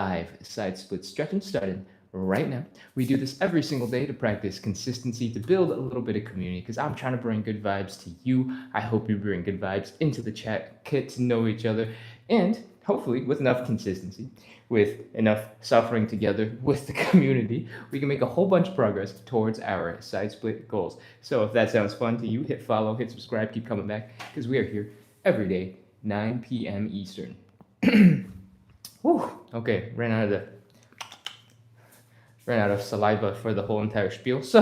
Live side split stretching starting right now. We do this every single day to practice consistency, to build a little bit of community, because I'm trying to bring good vibes to you. I hope you bring good vibes into the chat, get to know each other, and hopefully with enough consistency, with enough suffering together with the community, we can make a whole bunch of progress towards our side split goals. So if that sounds fun to you, hit follow, hit subscribe, keep coming back, because we are here every day, 9 p.m. Eastern. Whew. Okay, ran out of saliva for the whole entire spiel. So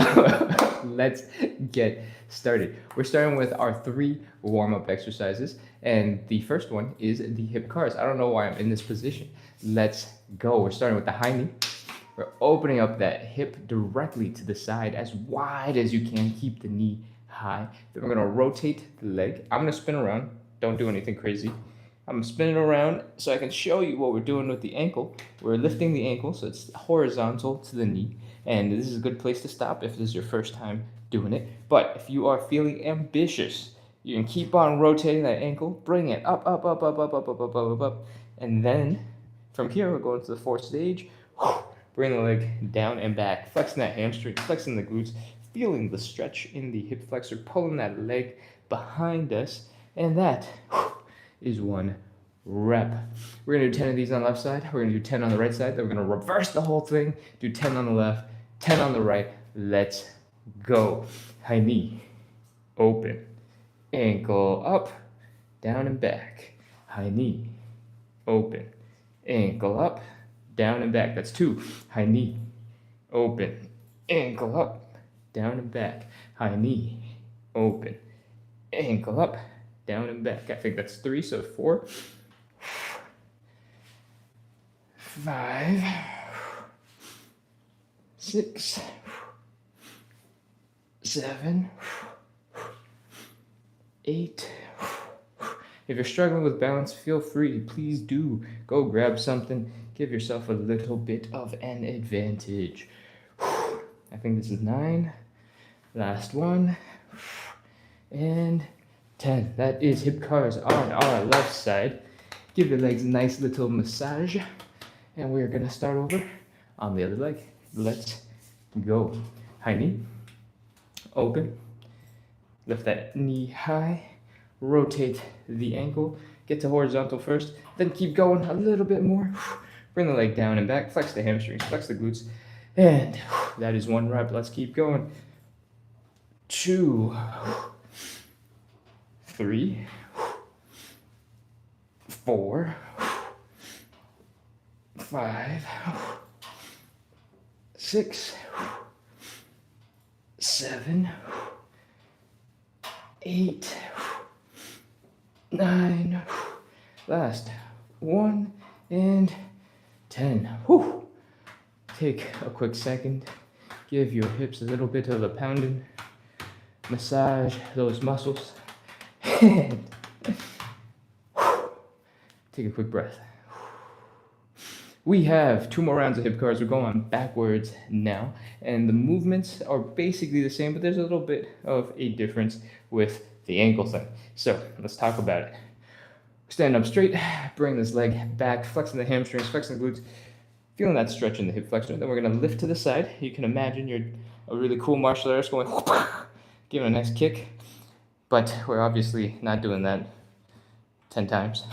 let's get started. We're starting with our 3 warm-up exercises, and the first one is the hip cars. I don't know why I'm in this position. Let's go. We're starting with the high knee. We're opening up that hip directly to the side as wide as you can. Keep the knee high. Then we're gonna rotate the leg. I'm gonna spin around. Don't do anything crazy. I'm spinning around so I can show you what we're doing with the ankle. We're lifting the ankle so it's horizontal to the knee. And this is a good place to stop if this is your first time doing it. But if you are feeling ambitious, you can keep on rotating that ankle, bring it up, up, up, up, up, up, up, up, up, up. And then from here, we're going to the 4th stage. Bring the leg down and back, flexing that hamstring, flexing the glutes, feeling the stretch in the hip flexor, pulling that leg behind us. And that is 1 rep. We're gonna do 10 of these on the left side. We're gonna do 10 on the right side. Then we're gonna reverse the whole thing. Do 10 on the left, 10 on the right. Let's go. High knee, open, ankle up, down and back. High knee, open, ankle up, down and back. That's 2. High knee, open, ankle up, down and back. High knee, open, ankle up, down and back. I think that's 3, so 4, 5, 6, 7, 8. If you're struggling with balance, feel free. Please do go grab something. Give yourself a little bit of an advantage. I think this is 9. Last one. And 10. That is hip cars on our left side. Give your legs a nice little massage. And we're going to start over on the other leg. Let's go. High knee. Open. Lift that knee high. Rotate the ankle. Get to horizontal first. Then keep going a little bit more. Bring the leg down and back. Flex the hamstrings. Flex the glutes. And that is 1 rep. Let's keep going. 2. 3, 4, 5, 6, 7, 8, 9, last 1, and 10. Whew. Take a quick second, give your hips a little bit of a pounding, massage those muscles. And take a quick breath. We have 2 more rounds of hip cars. We're going backwards now, and the movements are basically the same, but there's a little bit of a difference with the ankle thing. So let's talk about it. Stand up straight, bring this leg back, flexing the hamstrings, flexing the glutes, feeling that stretch in the hip flexor. Then we're gonna lift to the side. You can imagine you're a really cool martial artist going, giving a nice kick. But we're obviously not doing that 10 times.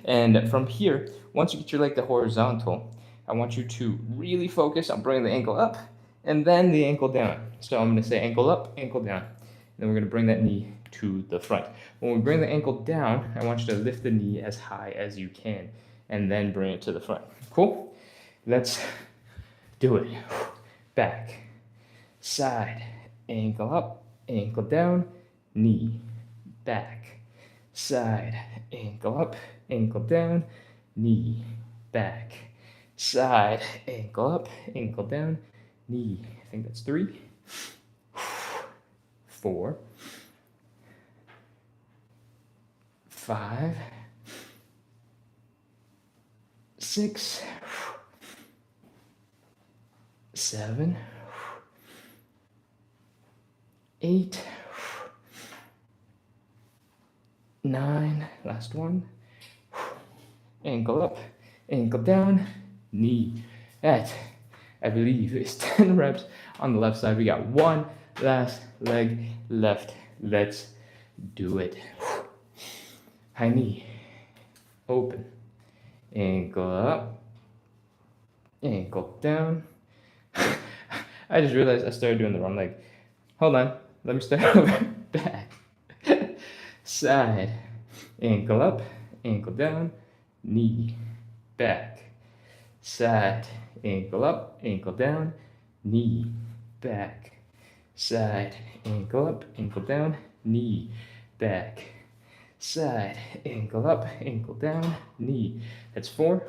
And from here, once you get your leg to horizontal, I want you to really focus on bringing the ankle up and then the ankle down. So I'm going to say ankle up, ankle down. And then we're going to bring that knee to the front. When we bring the ankle down, I want you to lift the knee as high as you can and then bring it to the front. Cool? Let's do it. Back, side, ankle up, ankle down, knee, back, side, ankle up, ankle down, knee, back, side, ankle up, ankle down, knee. I think that's 3, 4, 5, 6, 7, 8, 9, last one, ankle up, ankle down, knee. That, I believe, is 10 reps on the left side. We got one last leg left. Let's do it. High knee, open, ankle up, ankle down. I just realized I started doing the wrong leg. Hold on, let me start over. Back, side, ankle up, ankle down, knee, back, side, ankle up, ankle down, knee, back, side, ankle up, ankle down, knee, back, side, ankle up, ankle down, knee. That's 4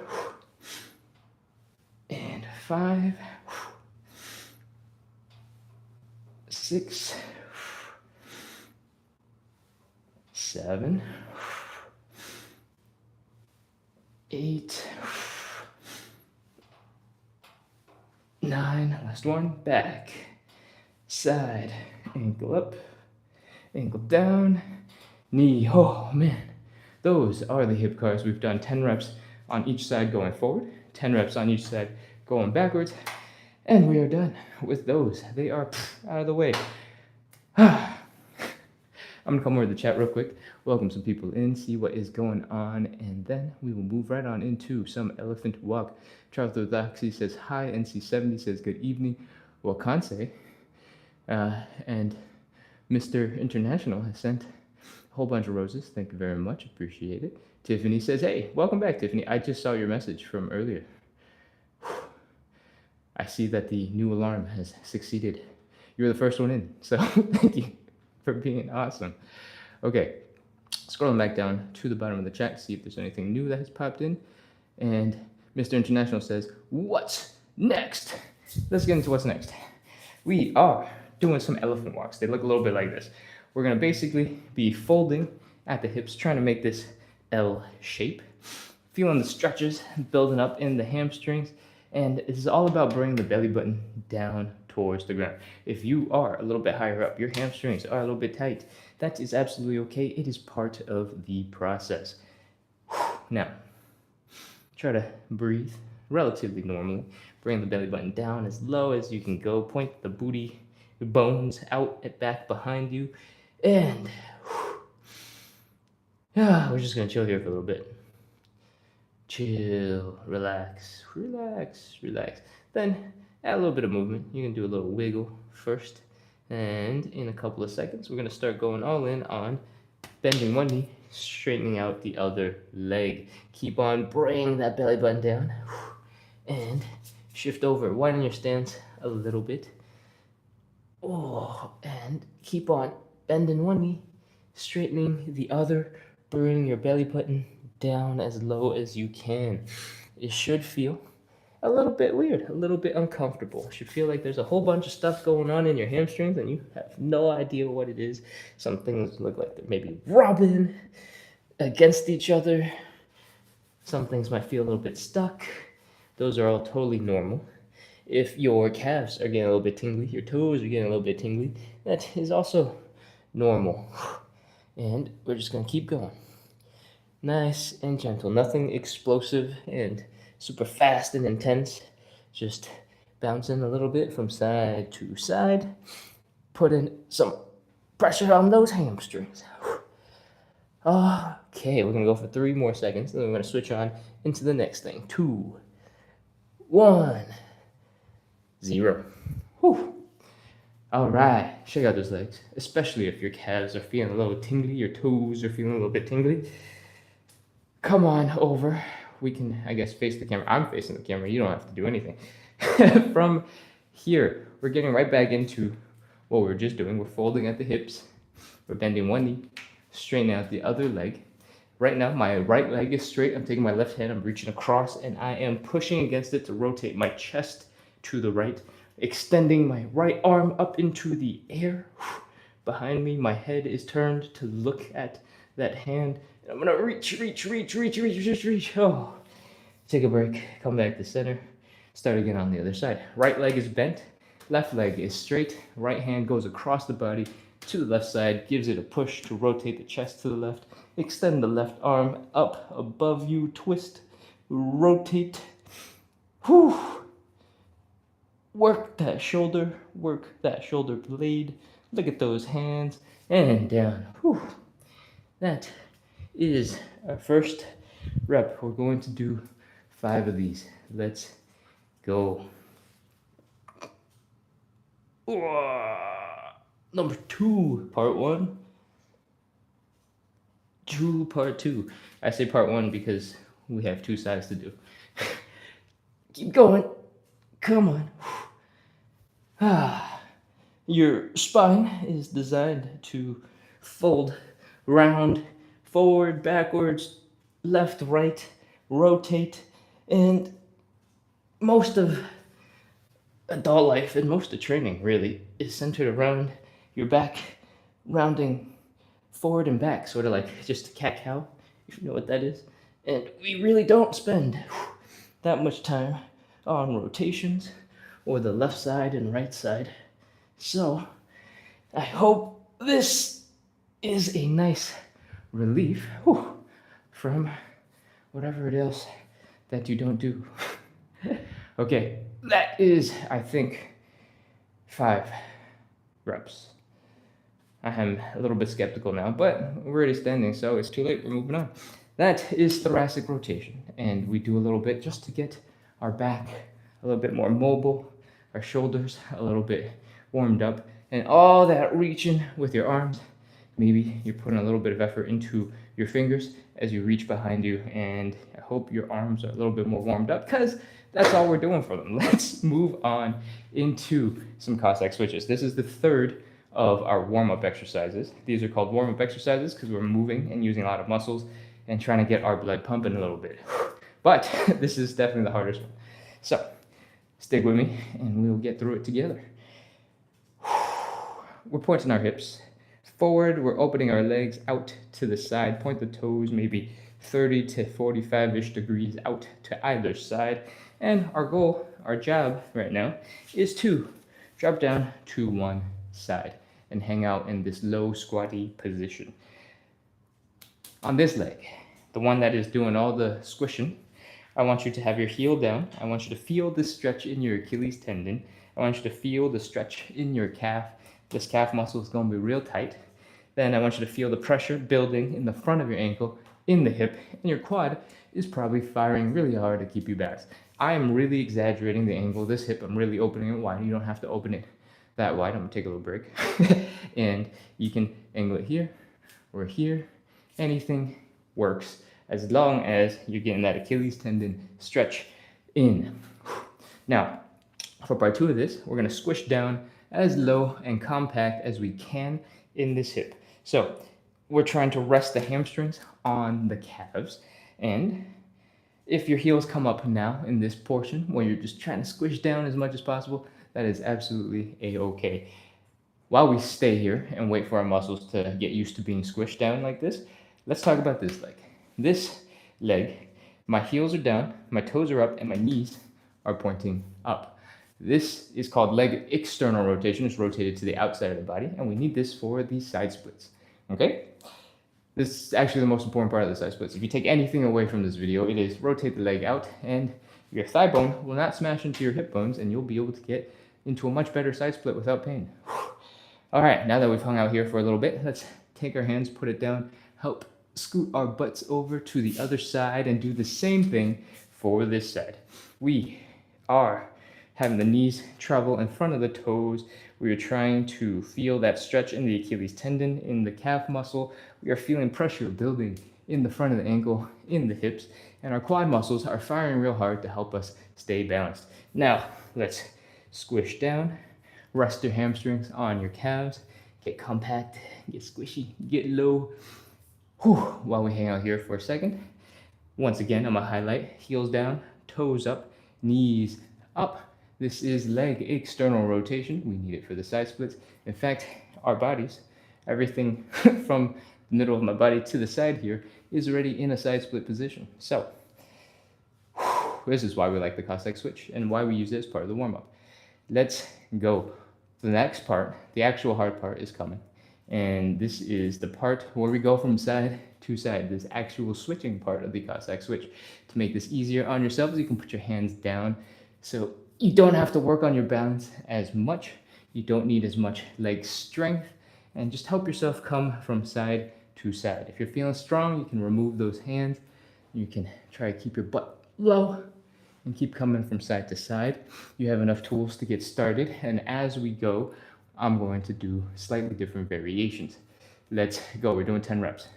and 5, 6, 7, 8, 9, last one, back, side, ankle up, ankle down, knee. Oh man, those are the hip cars. We've done 10 reps on each side going forward, 10 reps on each side going backwards, and we are done with those. They are out of the way. I'm gonna come over to the chat real quick, welcome some people in, see what is going on, and then we will move right on into some elephant walk. Charles Orthodoxy says hi, NC70 says good evening, Wakanse, and Mr. International has sent a whole bunch of roses. Thank you very much, appreciate it. Tiffany says, hey, welcome back, Tiffany. I just saw your message from earlier. I see that the new alarm has succeeded. You were the first one in, so thank you for being awesome. Okay, scrolling back down to the bottom of the chat, see if there's anything new that has popped in. And Mr. International says, what's next? Let's get into what's next. We are doing some elephant walks. They look a little bit like this. We're gonna basically be folding at the hips, trying to make this L shape. Feeling the stretches building up in the hamstrings. And this is all about bringing the belly button down towards the ground. If you are a little bit higher up, your hamstrings are a little bit tight, that is absolutely okay. It is part of the process. Now, try to breathe relatively normally. Bring the belly button down as low as you can go. Point the booty bones out and back behind you. And we're just gonna chill here for a little bit. Chill, relax, relax, relax. Then add a little bit of movement. You can do a little wiggle first. And in a couple of seconds, we're gonna start going all in on bending one knee, straightening out the other leg. Keep on bringing that belly button down. And shift over, widen your stance a little bit. Oh, and keep on bending one knee, straightening the other, bring your belly button down as low as you can. It should feel a little bit weird, a little bit uncomfortable. It should feel like there's a whole bunch of stuff going on in your hamstrings and you have no idea what it is. Some things look like they're maybe rubbing against each other. Some things might feel a little bit stuck. Those are all totally normal. If your calves are getting a little bit tingly, your toes are getting a little bit tingly, that is also normal. And we're just gonna keep going. Nice and gentle, nothing explosive and super fast and intense. Just bouncing a little bit from side to side, putting some pressure on those hamstrings. Okay, we're gonna go for 3 more seconds, and then we're gonna switch on into the next thing. 2, 1, 0. Whew. All right, check out those legs, especially if your calves are feeling a little tingly, your toes are feeling a little bit tingly. Come on over. We can, I guess, face the camera. I'm facing the camera. You don't have to do anything. From here, we're getting right back into what we were just doing. We're folding at the hips. We're bending one knee, straightening out the other leg. Right now, my right leg is straight. I'm taking my left hand, I'm reaching across, and I am pushing against it to rotate my chest to the right, extending my right arm up into the air. Behind me, my head is turned to look at that hand. And I'm gonna reach. Oh, take a break, come back to center, start again on the other side. Right leg is bent, left leg is straight. Right hand goes across the body to the left side, gives it a push to rotate the chest to the left. Extend the left arm up above you, twist, rotate. Whew. Work that shoulder blade. Look at those hands and down. Whew. That is our first rep. We're going to do 5 of these. Let's go. Number 2, part 1. Part 2. I say part 1 because we have 2 sides to do. Keep going. Come on. Your spine is designed to fold round, forward, backwards, left, right, rotate, and most of adult life and most of training really is centered around your back rounding forward and back, sort of like just a cat-cow, if you know what that is. And we really don't spend that much time on rotations or the left side and right side. So I hope this is a nice relief from whatever it is that you don't do. Okay, that is, I think, 5 reps. I am a little bit skeptical now, but we're already standing, so it's too late. We're moving on. That is thoracic rotation, and we do a little bit just to get our back a little bit more mobile, our shoulders a little bit warmed up, and all that reaching with your arms. Maybe you're putting a little bit of effort into your fingers as you reach behind you, and I hope your arms are a little bit more warmed up because that's all we're doing for them. Let's move on into some Cossack switches. This is the 3rd of our warm-up exercises. These are called warm-up exercises because we're moving and using a lot of muscles and trying to get our blood pumping a little bit. But this is definitely the hardest one. So stick with me and we'll get through it together. We're pointing our hips forward. We're opening our legs out to the side. Point the toes maybe 30 to 45-ish degrees out to either side. And our goal, our job right now, is to drop down to one side and hang out in this low squatty position. On this leg, the one that is doing all the squishing, I want you to have your heel down. I want you to feel the stretch in your Achilles tendon. I want you to feel the stretch in your calf. This calf muscle is going to be real tight. Then I want you to feel the pressure building in the front of your ankle, in the hip, and your quad is probably firing really hard to keep you balanced. I am really exaggerating the angle of this hip. I'm really opening it wide. You don't have to open it that wide. I'm gonna take a little break. And you can angle it here or here. Anything works as long as you're getting that Achilles tendon stretch in. Now, for part 2 of this, we're gonna squish down as low and compact as we can in this hip. So we're trying to rest the hamstrings on the calves. And if your heels come up now in this portion where you're just trying to squish down as much as possible, that is absolutely a-okay. While we stay here and wait for our muscles to get used to being squished down like this, let's talk about this leg. This leg, my heels are down, my toes are up, and my knees are pointing up. This is called leg external rotation. It's rotated to the outside of the body, and we need this for these side splits, okay? This is actually the most important part of the side splits. If you take anything away from this video, it is rotate the leg out, and your thigh bone will not smash into your hip bones, and you'll be able to get into a much better side split without pain. All right, now that we've hung out here for a little bit, let's take our hands, put it down, help scoot our butts over to the other side, and do the same thing for this side. We are having the knees travel in front of the toes. We are trying to feel that stretch in the Achilles tendon, in the calf muscle. We are feeling pressure building in the front of the ankle, in the hips, and our quad muscles are firing real hard to help us stay balanced. Now, let's squish down, rest your hamstrings on your calves, get compact, get squishy, get low. While we hang out here for a second. Once again, I'm gonna highlight heels down, toes up, knees up. This is leg external rotation. We need it for the side splits. In fact, our bodies, everything from the middle of my body to the side here is already in a side split position. So this is why we like the Cossack switch and why we use it as part of the warm-up. Let's go. The next part, the actual hard part, is coming. And this is the part where we go from side to side, this actual switching part of the Cossack switch. To make this easier on yourselves, you can put your hands down so you don't have to work on your balance as much. You don't need as much leg strength, and just help yourself come from side to side. If you're feeling strong, you can remove those hands. You can try to keep your butt low and keep coming from side to side. You have enough tools to get started, and as we go, I'm going to do slightly different variations. Let's go. We're doing 10 reps.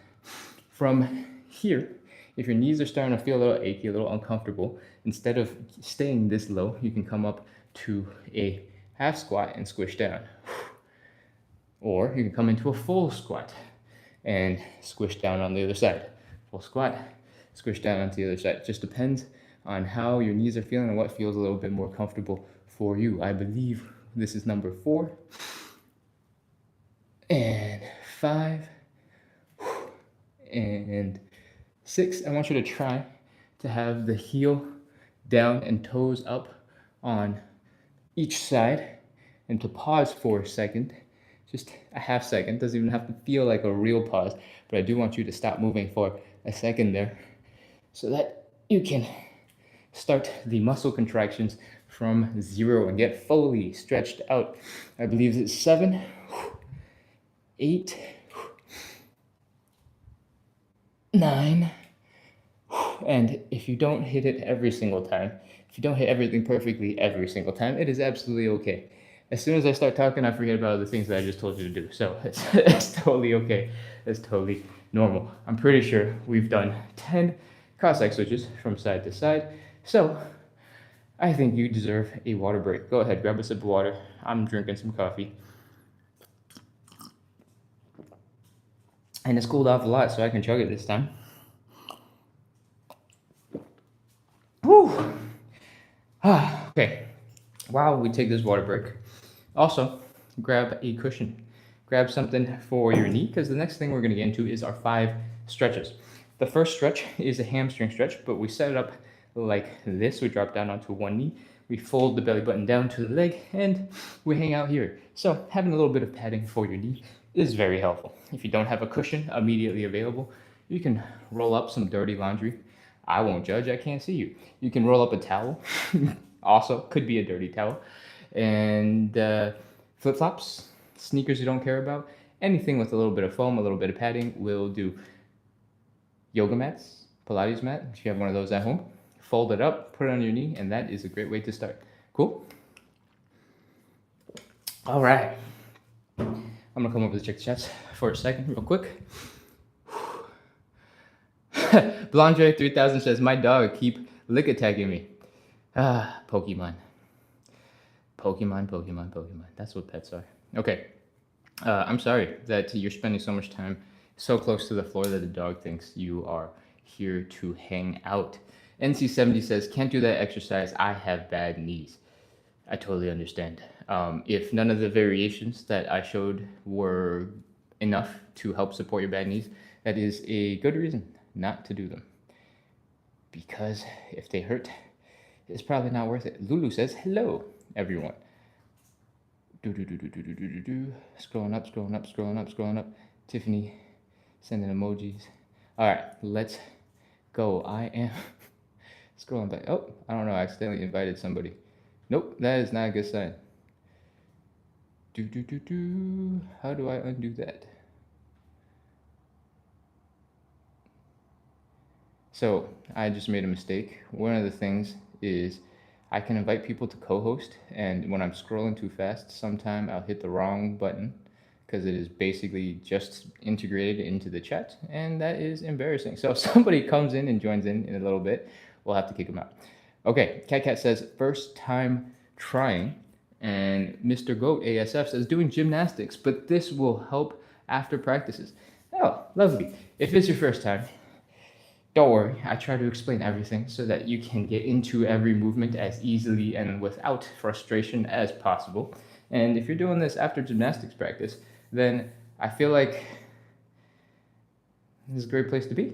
From here, if your knees are starting to feel a little achy, a little uncomfortable, instead of staying this low, you can come up to a half squat and squish down. Or you can come into a full squat and squish down on the other side. Full squat, squish down onto the other side. Just depends on how your knees are feeling and what feels a little bit more comfortable for you. I believe this is number 4. And 5. And 6. I want you to try to have the heel down and toes up on each side, and to pause for a second, just a half second. Doesn't even have to feel like a real pause, but I do want you to stop moving for a second there so that you can start the muscle contractions from 0 and get fully stretched out. I believe it's 7, 8, 9, and if you don't hit it every single time, if you don't hit everything perfectly every single time, it is absolutely okay. As soon as I start talking, I forget about the things that I just told you to do. So it's totally okay. It's totally normal. I'm pretty sure we've done 10 Cossack switches from side to side. So I think you deserve a water break. Go ahead, grab a sip of water. I'm drinking some coffee. And it's cooled off a lot, so I can chug it this time. Whew. Okay. While we take this water break, also grab a cushion. Grab something for your knee, because the next thing we're going to get into is our 5 stretches. The first stretch is a hamstring stretch, but we set it up like this. We drop down onto one knee, we fold the belly button down to the leg, and we hang out here. So having a little bit of padding for your knee is very helpful. If you don't have a cushion immediately available, you can roll up some dirty laundry. I won't judge, I can't see you. You can roll up a towel, also could be a dirty towel, and flip-flops, sneakers you don't care about, anything with a little bit of foam, a little bit of padding will do. Yoga mats, Pilates mat, if you have one of those at home, fold it up, put it on your knee, and that is a great way to start. Cool? All right. I'm gonna come over to check the chats for a second, real quick. Blondre 3000 says, my dog keep lick attacking me. Pokemon. That's what pets are. Okay. I'm sorry that you're spending so much time so close to the floor that the dog thinks you are here to hang out. NC70 says, can't do that exercise. I have bad knees. I totally understand. If none of the variations that I showed were enough to help support your bad knees, that is a good reason not to do them. Because if they hurt, it's probably not worth it. Lulu says, hello, everyone. Scrolling up. Tiffany sending emojis. All right, let's go. I am scrolling back. Oh, I don't know. I accidentally invited somebody. Nope, that is not a good sign. How do I undo that? So I just made a mistake. One of the things is I can invite people to co-host, and when I'm scrolling too fast, sometime I'll hit the wrong button because it is basically just integrated into the chat, and that is embarrassing. So if somebody comes in and joins in a little bit, we'll have to kick them out. Okay, Cat says, first time trying, and Mr. Goat ASF says, doing gymnastics, but this will help after practices. Oh, lovely. If it's your first time, don't worry, I try to explain everything so that you can get into every movement as easily and without frustration as possible. And if you're doing this after gymnastics practice, then I feel like this is a great place to be.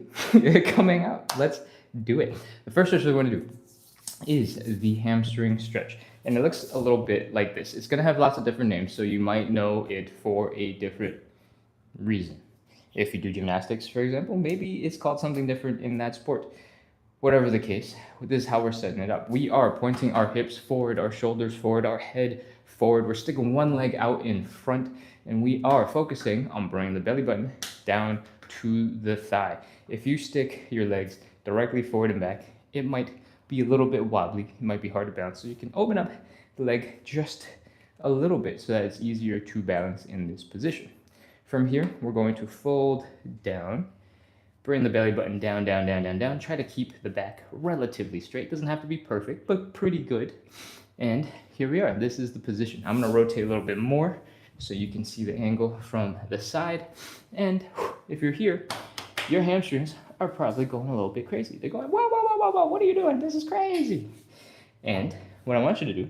Coming out, let's do it. The first stretch we're going to do is the hamstring stretch. And it looks a little bit like this. It's going to have lots of different names, so you might know it for a different reason. If you do gymnastics, for example, maybe it's called something different in that sport. Whatever the case, this is how we're setting it up. We are pointing our hips forward, our shoulders forward, our head forward. We're sticking one leg out in front, and we are focusing on bringing the belly button down to the thigh. If you stick your legs directly forward and back, it might be a little bit wobbly. It might be hard to balance. So you can open up the leg just a little bit so that it's easier to balance in this position. From here, we're going to fold down, bring the belly button down, down, down, down, down. Try to keep the back relatively straight. Doesn't have to be perfect, but pretty good. And here we are. This is the position. I'm going to rotate a little bit more so you can see the angle from the side. And if you're here, your hamstrings are probably going a little bit crazy. They're going, whoa, whoa, whoa, whoa, whoa, what are you doing? This is crazy. And what I want you to do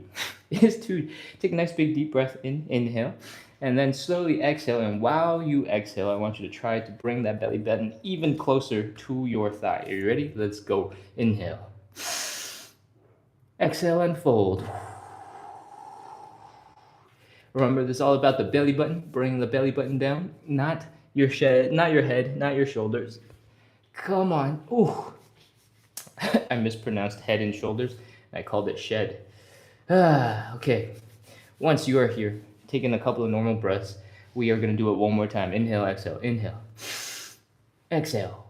is to take a nice big deep breath in, inhale, and then slowly exhale. And while you exhale, I want you to try to bring that belly button even closer to your thigh. Are you ready? Let's go. Inhale. Exhale and fold. Remember, this is all about the belly button. Bring the belly button down, not your head, not your shoulders. Come on. Ooh. I mispronounced head and shoulders. I called it shed. Okay. Once you are here, taking a couple of normal breaths, we are going to do it one more time. Inhale, exhale, inhale. Exhale.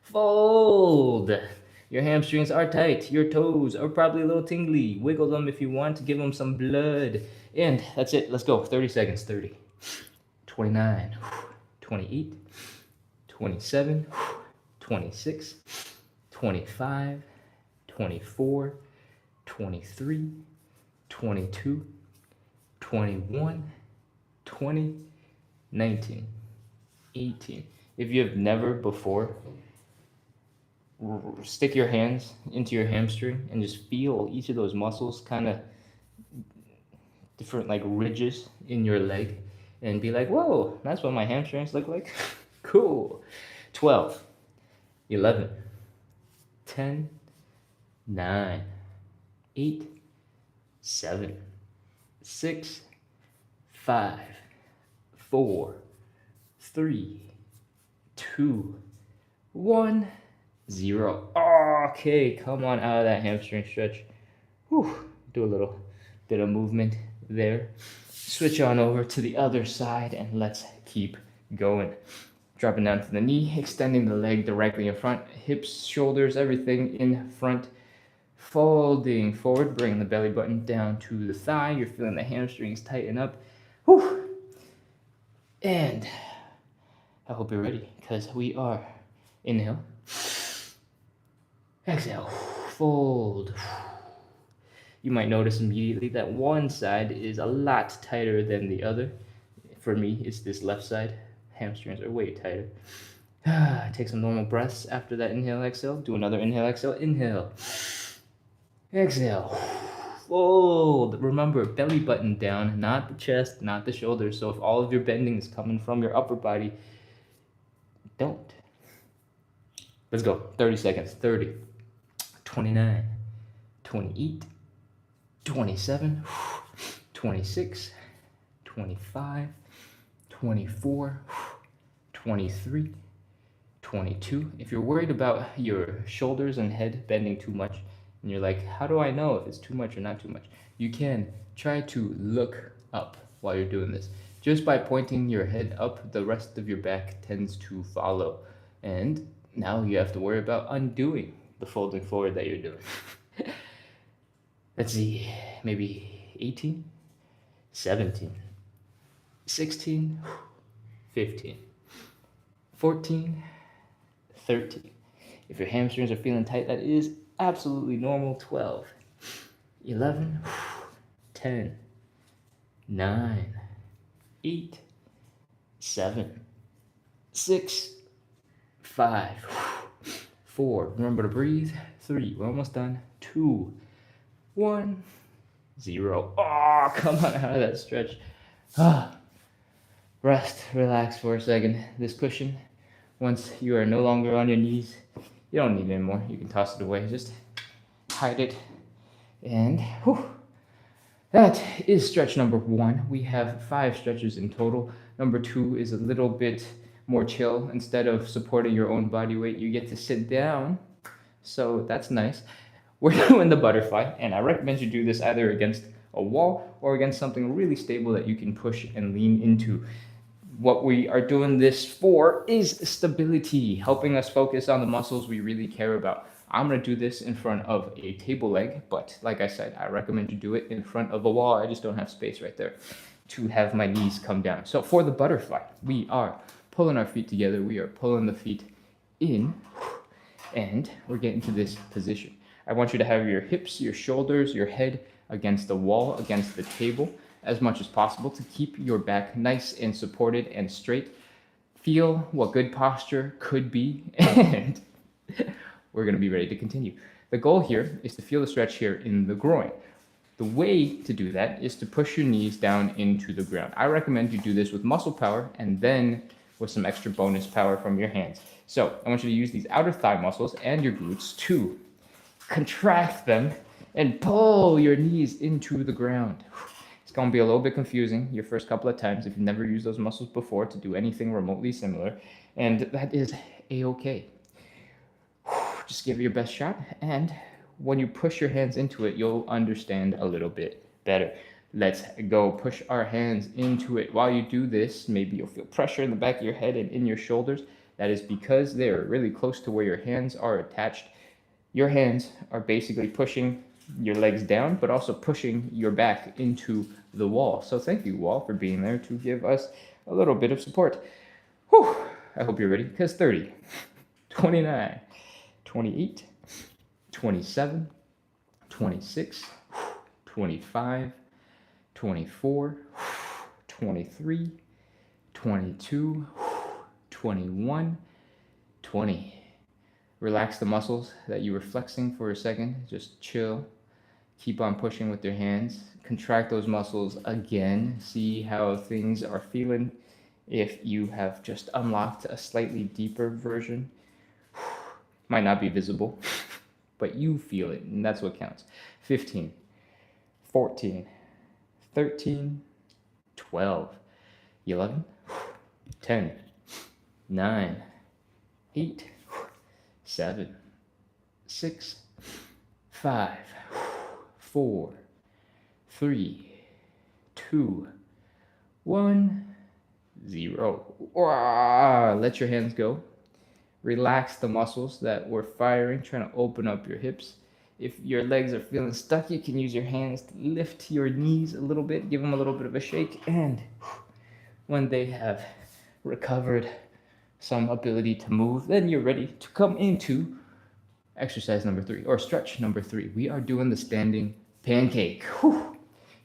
Fold. Your hamstrings are tight. Your toes are probably a little tingly. Wiggle them if you want to give them some blood. And that's it. Let's go. 30 seconds. 30. 29. 28. 27. 26. 25. 24. 23. 22. 21. 20. 19. 18. If you have never before, stick your hands into your hamstring and just feel each of those muscles, kind of different like ridges in your leg, and be like, whoa, that's what my hamstrings look like. Cool. 12, 11, 10, 9, 8, 7, 6, 5, 4, 3, 2, 1, 0. Okay, come on out of that hamstring stretch. Whew. Do a little bit of movement there. Switch on over to the other side and let's keep going. Dropping down to the knee, extending the leg directly in front, hips, shoulders, everything in front. Folding forward, bring the belly button down to the thigh. You're feeling the hamstrings tighten up. Whew. And I hope you're ready, because we are. Inhale. Exhale. Fold. You might notice immediately that one side is a lot tighter than the other. For me, it's this left side. Hamstrings are way tighter. Take some normal breaths after that inhale, exhale. Do another inhale, exhale. Inhale. Exhale. Fold. Remember, belly button down, not the chest, not the shoulders. So if all of your bending is coming from your upper body, don't. Let's go. 30 seconds. 30. 29. 28. 27. 26. 25. 24. 23. 22. If you're worried about your shoulders and head bending too much, and you're like, how do I know if it's too much or not too much? You can try to look up while you're doing this. Just by pointing your head up, the rest of your back tends to follow. And now you have to worry about undoing the folding forward that you're doing. Let's see, maybe 18, 17, 16, 15, 14, 13. If your hamstrings are feeling tight, that is absolutely normal. 12, 11, 10, 9, 8, 7, 6, 5, 4. Remember to breathe. 3. We're almost done. 2, 1, 0. Oh, come on out of that stretch. Rest, relax for a second. This cushion, once you are no longer on your knees, you don't need it anymore. You can toss it away. Just hide it. And That is stretch number 1. We have 5 stretches in total. Number 2 is a little bit more chill. Instead of supporting your own body weight, you get to sit down. So that's nice. We're doing the butterfly, and I recommend you do this either against a wall or against something really stable that you can push and lean into. What we are doing this for is stability, helping us focus on the muscles we really care about. I'm going to do this in front of a table leg, but like I said, I recommend you do it in front of a wall. I just don't have space right there to have my knees come down. So for the butterfly, we are pulling our feet together. We are pulling the feet in, and we're getting to this position. I want you to have your hips, your shoulders, your head against the wall, against the table as much as possible to keep your back nice and supported and straight. Feel what good posture could be, and we're going to be ready to continue. The goal here is to feel the stretch here in the groin. The way to do that is to push your knees down into the ground. I recommend you do this with muscle power and then with some extra bonus power from your hands. So I want you to use these outer thigh muscles and your glutes to contract them and pull your knees into the ground. It's going to be a little bit confusing your first couple of times if you've never used those muscles before to do anything remotely similar, and that is a-okay. Just give it your best shot, and when you push your hands into it, you'll understand a little bit better. Let's go. Push our hands into it. While you do this, maybe you'll feel pressure in the back of your head and in your shoulders. That is because they're really close to where your hands are attached. Your hands are basically pushing your legs down, but also pushing your back into the wall. So thank you, wall, for being there to give us a little bit of support. Whew. I hope you're ready, because 30, 29, 28, 27, 26, 25, 24, 23, 22, 21, 20. Relax the muscles that you were flexing for a second. Just chill. Keep on pushing with your hands. Contract those muscles again. See how things are feeling. If you have just unlocked a slightly deeper version, might not be visible, but you feel it, and that's what counts. 15, 14, 13, 12, 11, 10, 9, 8, 7, 6, 5, 4, 3, 2, 1, 0. Let your hands go. Relax the muscles that were firing, trying to open up your hips. If your legs are feeling stuck, you can use your hands to lift your knees a little bit, give them a little bit of a shake, and when they have recovered some ability to move, then you're ready to come into exercise number 3, or stretch number 3. We are doing the standing pancake. Whew.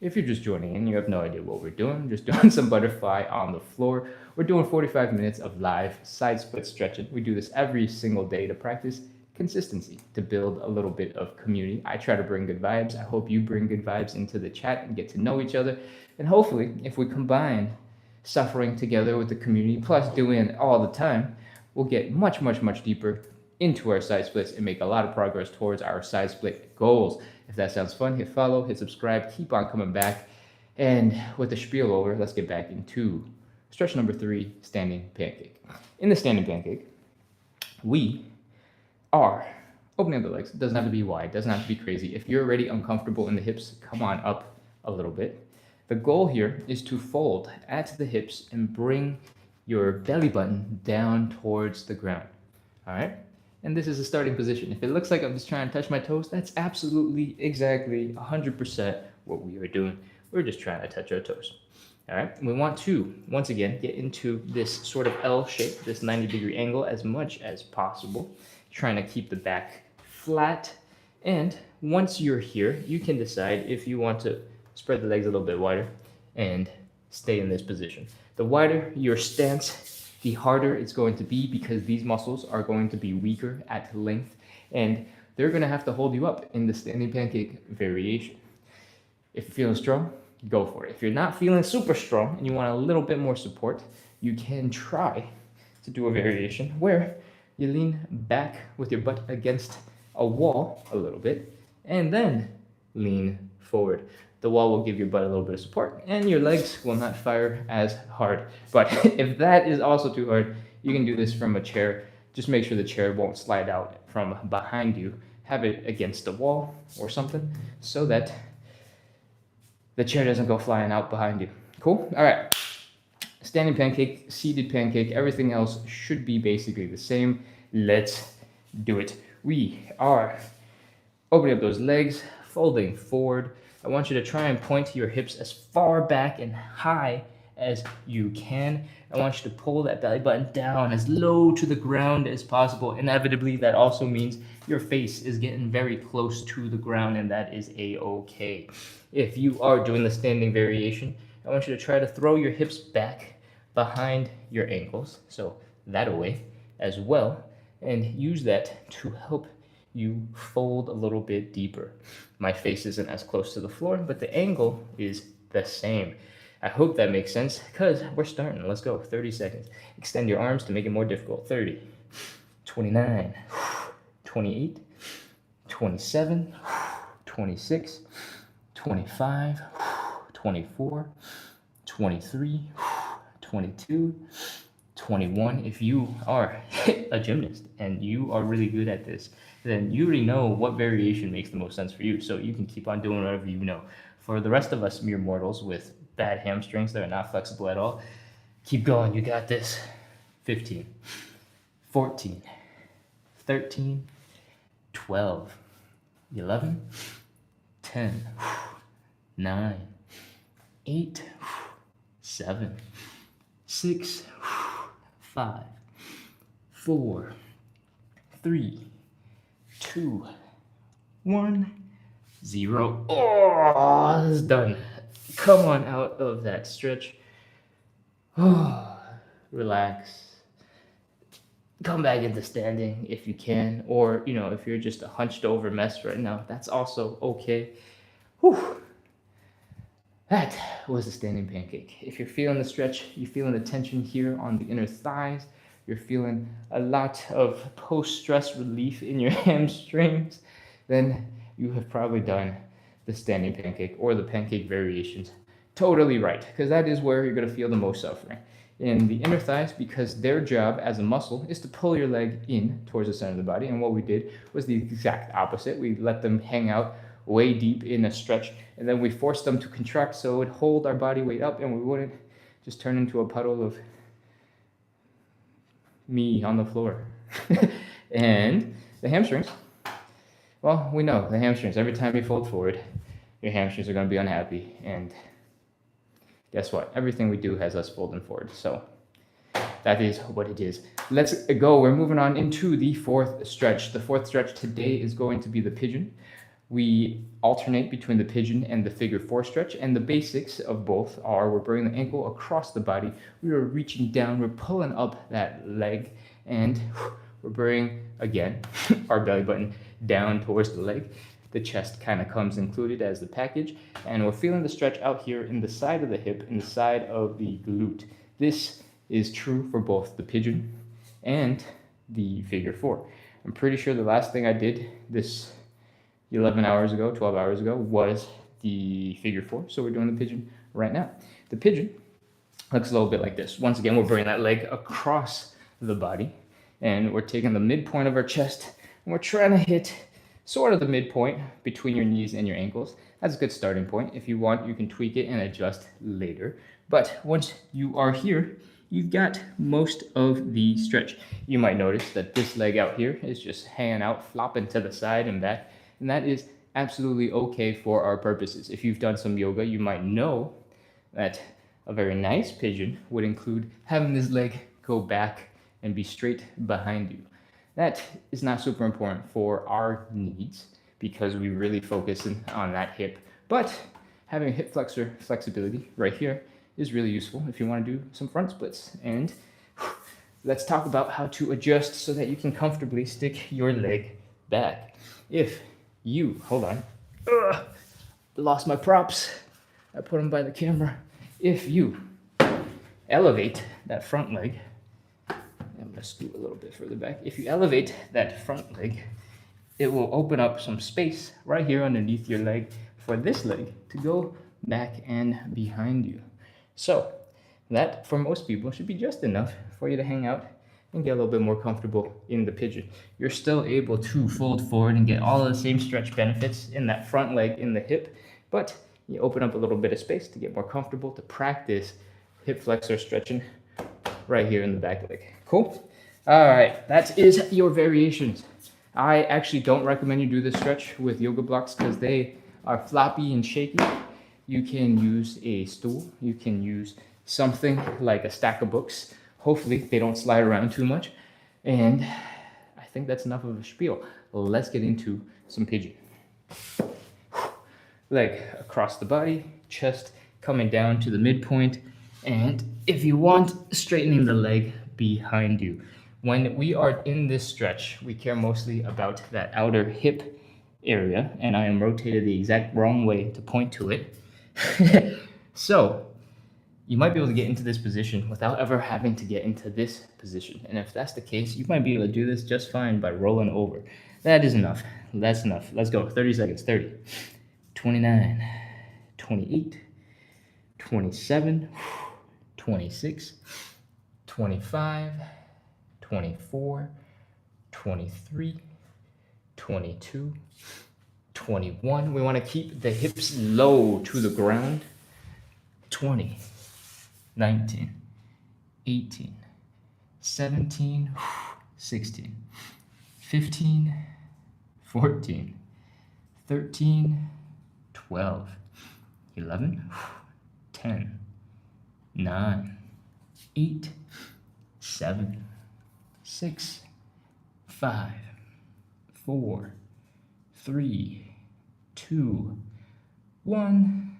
If you're just joining in, you have no idea what we're doing. Just doing some butterfly on the floor. We're doing 45 minutes of live side split stretching. We do this every single day to practice consistency, to build a little bit of community. I try to bring good vibes. I hope you bring good vibes into the chat and get to know each other. And hopefully, if we combine suffering together with the community, plus doing it all the time, we'll get much, much, much deeper into our side splits and make a lot of progress towards our side split goals. If that sounds fun, hit follow, hit subscribe, keep on coming back. And with the spiel over, let's get back into stretch number 3, standing pancake. In the standing pancake, we are opening up the legs. It doesn't have to be wide, doesn't have to be crazy. If you're already uncomfortable in the hips, come on up a little bit. The goal here is to fold at the hips and bring your belly button down towards the ground. All right? And this is a starting position. If it looks like I'm just trying to touch my toes, that's absolutely, exactly, 100% what we are doing. We're just trying to touch our toes. All right? We want to, once again, get into this sort of L shape, this 90-degree angle as much as possible, trying to keep the back flat. And once you're here, you can decide if you want to spread the legs a little bit wider and stay in this position. The wider your stance, the harder it's going to be, because these muscles are going to be weaker at length, and they're going to have to hold you up in the standing pancake variation. If you're feeling strong, go for it. If you're not feeling super strong and you want a little bit more support, you can try to do a variation where you lean back with your butt against a wall a little bit, and then lean forward. The wall will give your butt a little bit of support and your legs will not fire as hard. But if that is also too hard, you can do this from a chair. Just make sure the chair won't slide out from behind you. Have it against the wall or something so that the chair doesn't go flying out behind you. Cool? All right. Standing pancake, seated pancake, everything else should be basically the same. Let's do it. We are opening up those legs, folding forward. I want you to try and point your hips as far back and high as you can. I want you to pull that belly button down as low to the ground as possible. Inevitably, that also means your face is getting very close to the ground, and that is a-okay. If you are doing the standing variation, I want you to try to throw your hips back behind your ankles, so that away as well, and use that to help you fold a little bit deeper. My face isn't as close to the floor, but the angle is the same. I hope that makes sense, because we're starting. Let's go. 30 seconds. Extend your arms to make it more difficult. 30, 29, 28, 27, 26, 25, 24, 23, 22, 21. If you are a gymnast and you are really good at this, then you already know what variation makes the most sense for you. So you can keep on doing whatever you know. For the rest of us mere mortals with bad hamstrings that are not flexible at all, keep going. You got this. 15, 14, 13, 12, 11, 10, 9, 8, 7, 6, 5, 4, 3, 2, 1, 0. Oh, it's done. Come on out of that stretch. Oh, relax. Come back into standing if you can, or if you're just a hunched over mess right now, that's also okay. Whew. That was a standing pancake. If you're feeling the stretch, you're feeling the tension here on the inner thighs, you're feeling a lot of post-stress relief in your hamstrings, then you have probably done the standing pancake or the pancake variations totally right, because that is where you're going to feel the most suffering. In the inner thighs, because their job as a muscle is to pull your leg in towards the center of the body, and what we did was the exact opposite. We let them hang out way deep in a stretch, and then we forced them to contract so it would hold our body weight up and we wouldn't just turn into a puddle of me on the floor. And the hamstrings, well, we know the hamstrings, every time you fold forward, your hamstrings are going to be unhappy, and guess what? Everything we do has us folding forward, so that is what it is. Let's go. We're moving on into the fourth stretch. The fourth stretch today is going to be the pigeon. We alternate between the pigeon and the figure 4 stretch, and the basics of both are we're bringing the ankle across the body, we are reaching down, we're pulling up that leg, and we're bringing, again, our belly button down towards the leg. The chest kind of comes included as the package, and we're feeling the stretch out here in the side of the hip, in the side of the glute. This is true for both the pigeon and the figure 4. I'm pretty sure the last thing I did this 12 hours ago was the figure 4, so we're doing the pigeon right now. The pigeon looks a little bit like this. Once again, we're bringing that leg across the body, and we're taking the midpoint of our chest, and we're trying to hit sort of the midpoint between your knees and your ankles. That's a good starting point. If you want, you can tweak it and adjust later. But once you are here, you've got most of the stretch. You might notice that this leg out here is just hanging out, flopping to the side and back, and that is absolutely okay for our purposes. If you've done some yoga, you might know that a very nice pigeon would include having this leg go back and be straight behind you. That is not super important for our needs because we really focus on that hip. But having a hip flexor flexibility right here is really useful if you want to do some front splits. And let's talk about how to adjust so that you can comfortably stick your leg back. If you, hold on, lost my props. I put them by the camera. If you elevate that front leg, I'm going to scoot a little bit further back. If you elevate that front leg it will open up some space right here underneath your leg for this leg to go back and behind you. So that, for most people, should be just enough for you to hang out and get a little bit more comfortable in the pigeon. You're still able to fold forward and get all of the same stretch benefits in that front leg, in the hip, but you open up a little bit of space to get more comfortable, to practice hip flexor stretching right here in the back leg. Cool? All right, that is your variations. I actually don't recommend you do this stretch with yoga blocks because they are floppy and shaky. You can use a stool. You can use something like a stack of books. Hopefully they don't slide around too much. And I think that's enough of a spiel. Let's get into some pigeon. Leg across the body, chest coming down to the midpoint. And if you want, straightening the leg behind you. When we are in this stretch, we care mostly about that outer hip area, and I am rotated the exact wrong way to point to it. So you might be able to get into this position without ever having to get into this position. And if that's the case, you might be able to do this just fine by rolling over. That is enough. That's enough. Let's go. 30 seconds. 30, 29, 28, 27, 26, 25, 24, 23, 22, 21. We want to keep the hips low to the ground. 20, 19, 18, 17, 16, 15, 14, 13, 12, 11, 10, 9, 8, 7, 6, 5, 4, 3, 2, 1,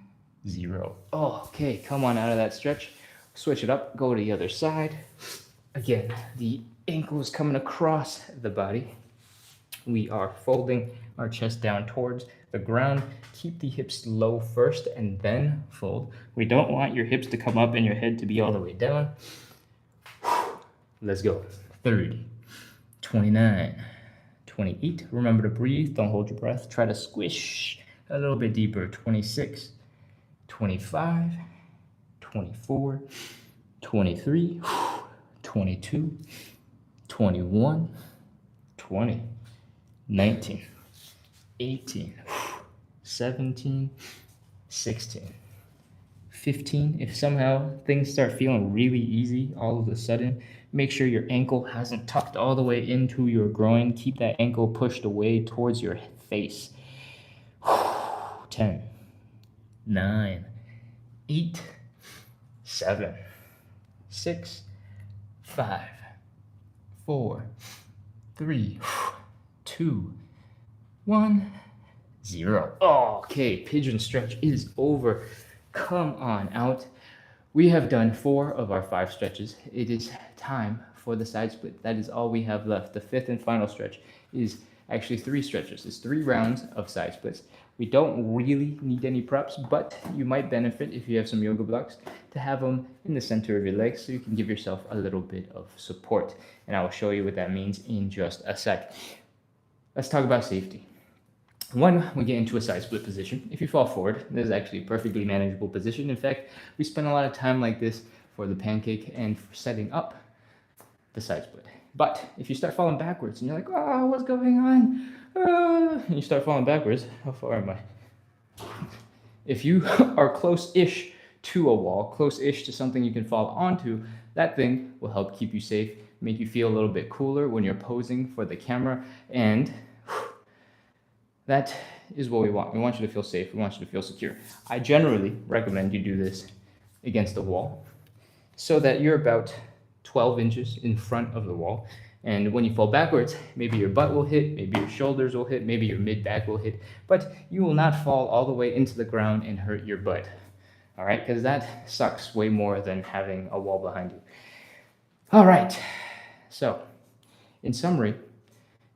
0. Oh, okay, come on out of that stretch. Switch it up, go to the other side. Again, the ankle is coming across the body. We are folding our chest down towards the ground. Keep the hips low first and then fold. We don't want your hips to come up and your head to be all the way down. Let's go. 30, 29, 28. Remember to breathe. Don't hold your breath. Try to squish a little bit deeper. 26, 25, 24, 23, 22, 21, 20, 19, 18, 17, 16, 15. If somehow things start feeling really easy all of a sudden, make sure your ankle hasn't tucked all the way into your groin. Keep that ankle pushed away towards your face. 10, 9, 8, 7, 6, 5, 4, 3, 2, 1, 0. Oh, okay, pigeon stretch is over. Come on out. We have done 4 of our 5 stretches. It is time for the side split. That is all we have left. The 5th and final stretch is actually 3 stretches. It's 3 rounds of side splits. We don't really need any props, but you might benefit if you have some yoga blocks to have them in the center of your legs so you can give yourself a little bit of support. And I will show you what that means in just a sec. Let's talk about safety. When we get into a side split position, if you fall forward, this is actually a perfectly manageable position. In fact, we spend a lot of time like this for the pancake and for setting up the side split. But if you start falling backwards and you're like, oh, what's going on? And you start falling backwards, how far am I? If you are close-ish to a wall, close-ish to something you can fall onto, that thing will help keep you safe, make you feel a little bit cooler when you're posing for the camera, and that is what we want. We want you to feel safe. We want you to feel secure. I generally recommend you do this against the wall so that you're about 12 inches in front of the wall. And when you fall backwards, maybe your butt will hit, maybe your shoulders will hit, maybe your mid-back will hit, but you will not fall all the way into the ground and hurt your butt. All right, because that sucks way more than having a wall behind you. All right, so in summary,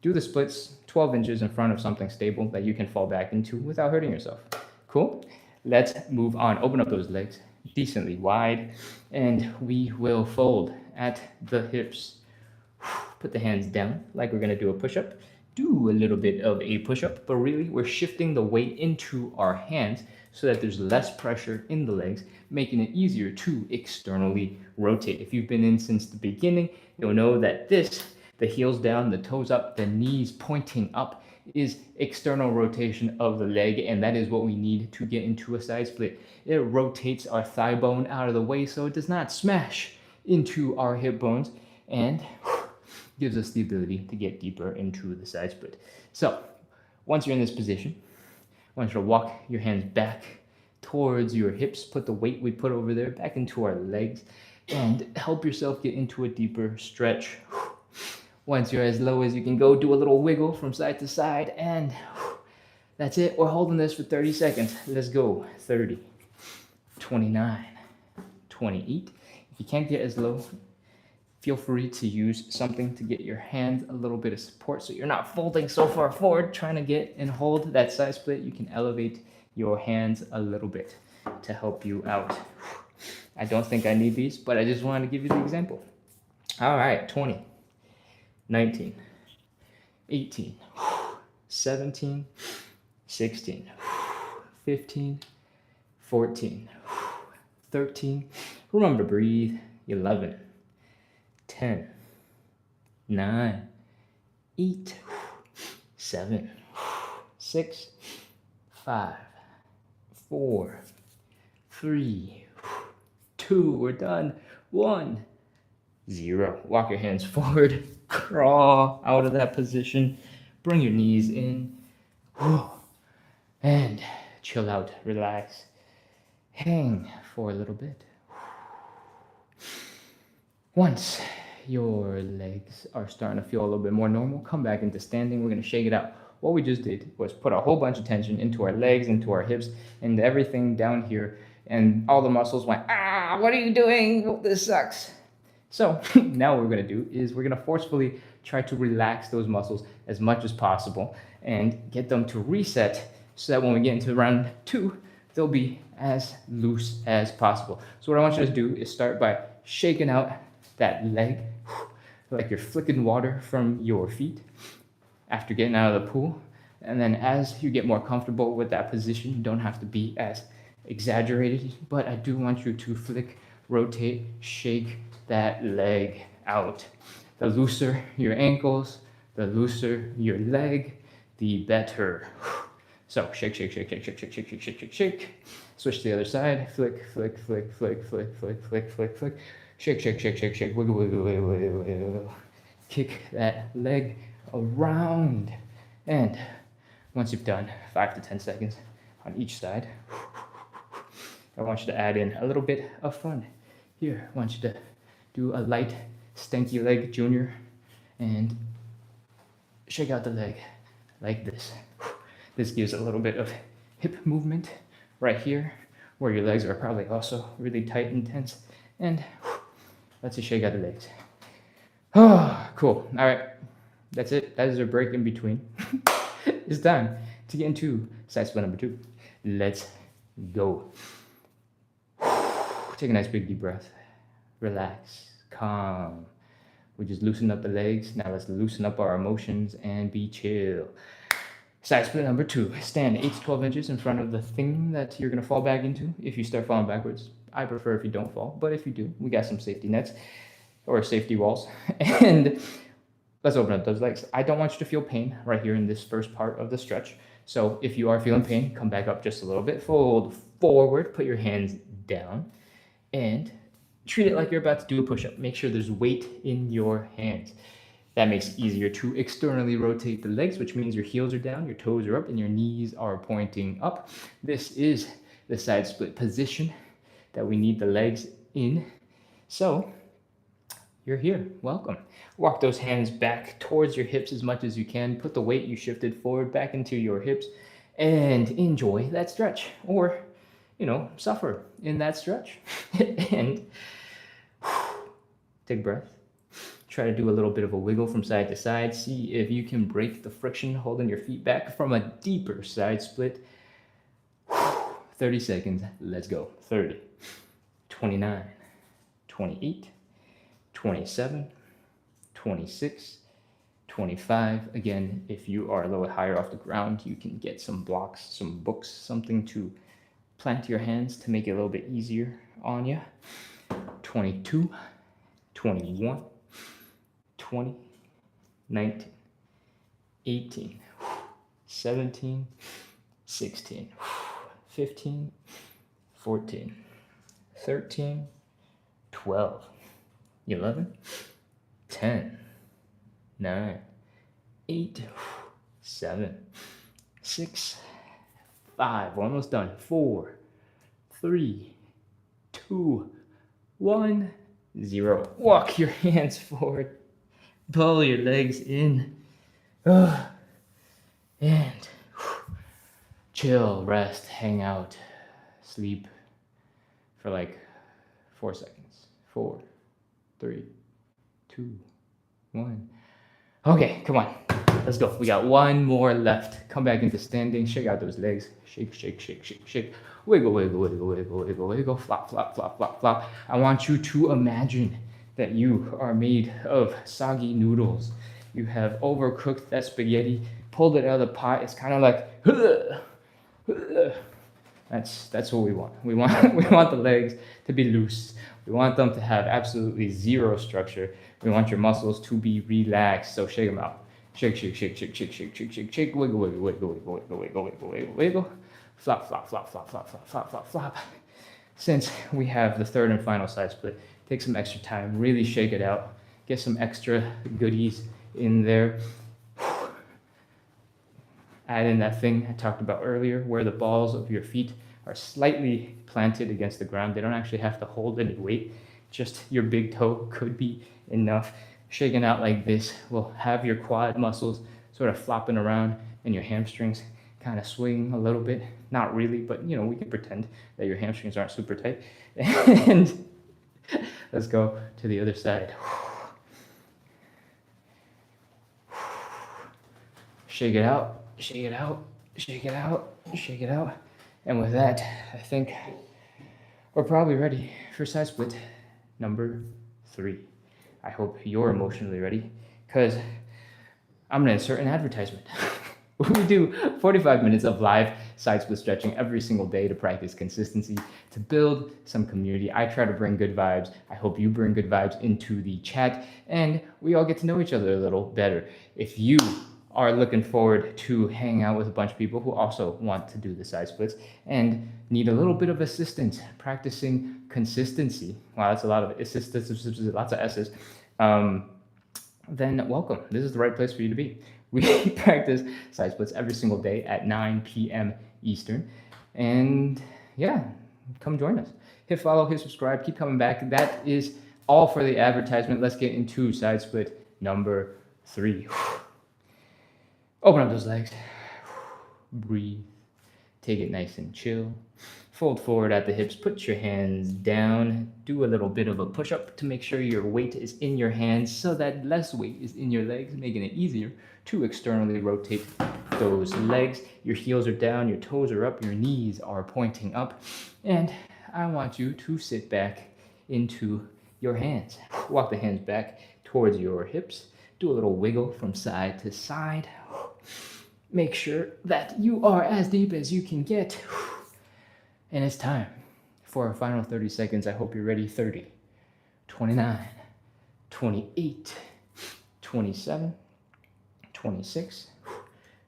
do the splits 12 inches in front of something stable that you can fall back into without hurting yourself. Cool? Let's move on. Open up those legs decently wide, and we will fold at the hips. Put the hands down like we're going to do a push-up. do a little bit of a push-up, but really we're shifting the weight into our hands so that there's less pressure in the legs, making it easier to externally rotate. If you've been in since the beginning, you'll know that the heels down, the toes up, the knees pointing up, is external rotation of the leg, and that is what we need to get into a side split. It rotates our thigh bone out of the way so it does not smash into our hip bones, and gives us the ability to get deeper into the side split. So once you're in this position, I want you to walk your hands back towards your hips, put the weight we put over there back into our legs, and help yourself get into a deeper stretch. Once you're as low as you can go, do a little wiggle from side to side, and that's it. We're holding this for 30 seconds. Let's go. 30, 29, 28. If you can't get as low, feel free to use something to get your hands a little bit of support so you're not folding so far forward trying to get and hold that side split. You can elevate your hands a little bit to help you out. I don't think I need these, but I just wanted to give you the example. All right, 20, 19, 18, 17, 16, 15, 14, 13. Remember to breathe. 11, 10, 9, 8, 7, 6, 5, 4, 3, 2, we're done. 1, 0. Walk your hands forward, crawl out of that position, bring your knees in, and chill out, relax, hang for a little bit. Once your legs are starting to feel a little bit more normal, come back into standing. We're going to shake it out. What we just did was put a whole bunch of tension into our legs, into our hips, and everything down here, and all the muscles went, what are you doing? This sucks. So now what we're going to do is we're going to forcefully try to relax those muscles as much as possible and get them to reset so that when we get into round 2, they'll be as loose as possible. So what I want you to do is start by shaking out that leg like you're flicking water from your feet after getting out of the pool. And then as you get more comfortable with that position, you don't have to be as exaggerated, but I do want you to flick, rotate, shake that leg out. The looser your ankles, the looser your leg, the better. So shake, shake, shake, shake, shake, shake, shake, shake, shake, shake, shake. Switch to the other side. Flick, flick, flick, flick, flick, flick, flick, flick, flick. Shake, shake, shake, shake, shake. Wiggle, wiggle, wiggle, wiggle, wiggle. Kick that leg around. And once you've done 5 to 10 seconds on each side, I want you to add in a little bit of fun. Here, I want you to do a light, stanky leg junior and shake out the leg like this. This gives a little bit of hip movement right here, where your legs are probably also really tight and tense. And let's just shake out the legs. Oh, cool. All right, that's it. That is a break in between. It's time to get into side split number 2. Let's go. Take a nice big deep breath. Relax, calm. We just loosened up the legs. Now let's loosen up our emotions and be chill. Side split number 2. Stand 8 to 12 inches in front of the thing that you're going to fall back into if you start falling backwards. I prefer if you don't fall, but if you do, we got some safety nets or safety walls. And let's open up those legs. I don't want you to feel pain right here in this first part of the stretch. So if you are feeling pain, come back up just a little bit. Fold forward, put your hands down, and treat it like you're about to do a push-up. Make sure there's weight in your hands. That makes it easier to externally rotate the legs, which means your heels are down, your toes are up, and your knees are pointing up. This is the side split position that we need the legs in. So you're here. Welcome. Walk those hands back towards your hips as much as you can. Put the weight you shifted forward back into your hips and enjoy that stretch, or, suffer in that stretch. And take a breath. Try to do a little bit of a wiggle from side to side. See if you can break the friction holding your feet back from a deeper side split. 30 seconds. Let's go. 30, 29, 28, 27, 26, 25. Again, if you are a little higher off the ground, you can get some blocks, some books, something to plant your hands to make it a little bit easier on you. 22, 21, 20, 19, 18, 17, 16, 15, 14, 13, 12, 11, 10, 9, 8, 7, 6, 5. We're almost done. 4, 3, 2, 1, 0. Walk your hands forward. Pull your legs in. And chill, rest, hang out, sleep for like 4 seconds. 4, 3, 2, 1. Okay, come on. Let's go. We got one more left. Come back into standing. Shake out those legs. Shake, shake, shake, shake, shake. Wiggle, wiggle, wiggle, wiggle, wiggle, wiggle. Flop, flop, flop, flop, flop. I want you to imagine that you are made of soggy noodles. You have overcooked that spaghetti, pulled it out of the pot. It's kind of like, that's what we want. We want the legs to be loose. We want them to have absolutely zero structure. We want your muscles to be relaxed. So shake them out. Shake, shake, shake, shake, shake, shake, shake, shake, shake. Wiggle, wiggle, wiggle, wiggle, wiggle, wiggle, wiggle, wiggle, wiggle. Flop, flop, flop, flop, flop, flop, flop, flop, flop. Since we have the third and final side split, take some extra time. Really shake it out. Get some extra goodies in there. Add in that thing I talked about earlier, where the balls of your feet are slightly planted against the ground. They don't actually have to hold any weight. Just your big toe could be enough. Shaking out like this will have your quad muscles sort of flopping around and your hamstrings kind of swing a little bit. Not really, but you know, we can pretend that your hamstrings aren't super tight. And let's go to the other side. Shake it out, shake it out, shake it out, shake it out. And with that, I think we're probably ready for side split number 3. I hope you're emotionally ready, because I'm going to insert an advertisement. We do 45 minutes of live side split stretching every single day to practice consistency, to build some community. I try to bring good vibes. I hope you bring good vibes into the chat, and we all get to know each other a little better. If you are looking forward to hanging out with a bunch of people who also want to do the side splits and need a little bit of assistance practicing consistency, wow, that's a lot of assistance, lots of S's, then welcome. This is the right place for you to be. We practice side splits every single day at 9 p.m. Eastern. And yeah, come join us. Hit follow, hit subscribe, keep coming back. That is all for the advertisement. Let's get into side split number 3. Open up those legs. Breathe. Take it nice and chill. Fold forward at the hips. Put your hands down. Do a little bit of a push-up to make sure your weight is in your hands so that less weight is in your legs, making it easier to externally rotate those legs. Your heels are down, your toes are up, your knees are pointing up. And I want you to sit back into your hands. Walk the hands back towards your hips. Do a little wiggle from side to side. Make sure that you are as deep as you can get. And it's time for our final 30 seconds. I hope you're ready. 30, 29, 28, 27, 26,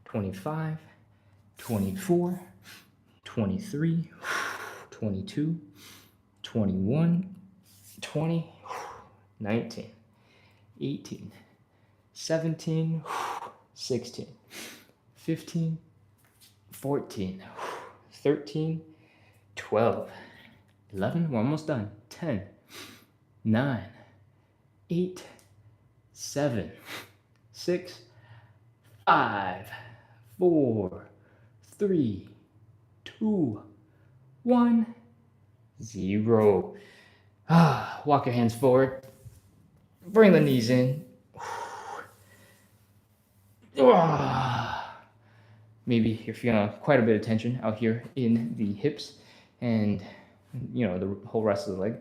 25, 24, 23, 22, 21, 20, 19, 18, 17, 16, 15, 14, 13, 12, 11, we're almost done, 10, 9, 8, 7, 6, 5, 4, 3, 2, 1, 0. Walk your hands forward. Bring the knees in. Maybe you're feeling quite a bit of tension out here in the hips and, you know, the whole rest of the leg.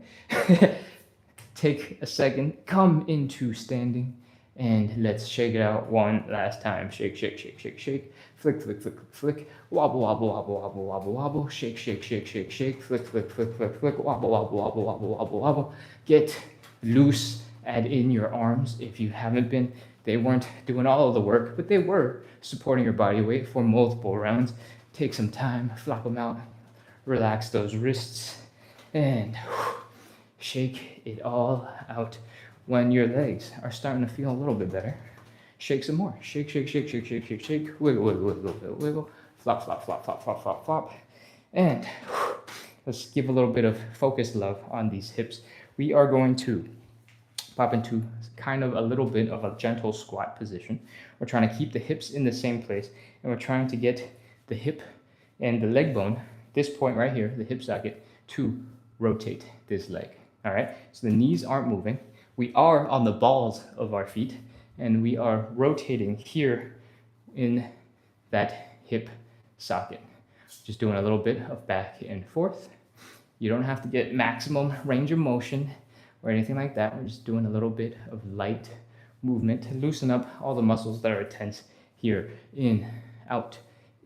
Take a second, come into standing, And let's shake it out one last time. Shake, shake, shake, shake, shake. Flick, flick, flick, flick, flick. Wobble, wobble, wobble, wobble, wobble, wobble. Shake, shake, shake, shake, shake. Flick, flick, flick, flick, flick. Wobble, wobble, wobble, wobble, wobble, wobble. Get loose. Add in your arms if you haven't been. They weren't doing all of the work, but they were supporting your body weight for multiple rounds. Take some time, flop them out. Relax those wrists. And shake it all out. When your legs are starting to feel a little bit better, shake some more. Shake, shake, shake, shake, shake, shake, shake. Wiggle, wiggle, wiggle, wiggle, wiggle. Flop, flop, flop, flop, flop, flop, flop. And let's give a little bit of focused love on these hips. We are going to pop into kind of a little bit of a gentle squat position. We're trying to keep the hips in the same place, and we're trying to get the hip and the leg bone, this point right here, the hip socket, to rotate this leg. All right, so the knees aren't moving. We are on the balls of our feet, and we are rotating here in that hip socket. Just doing a little bit of back and forth. You don't have to get maximum range of motion or anything like that. We're just doing a little bit of light movement to loosen up all the muscles that are tense here. In, out,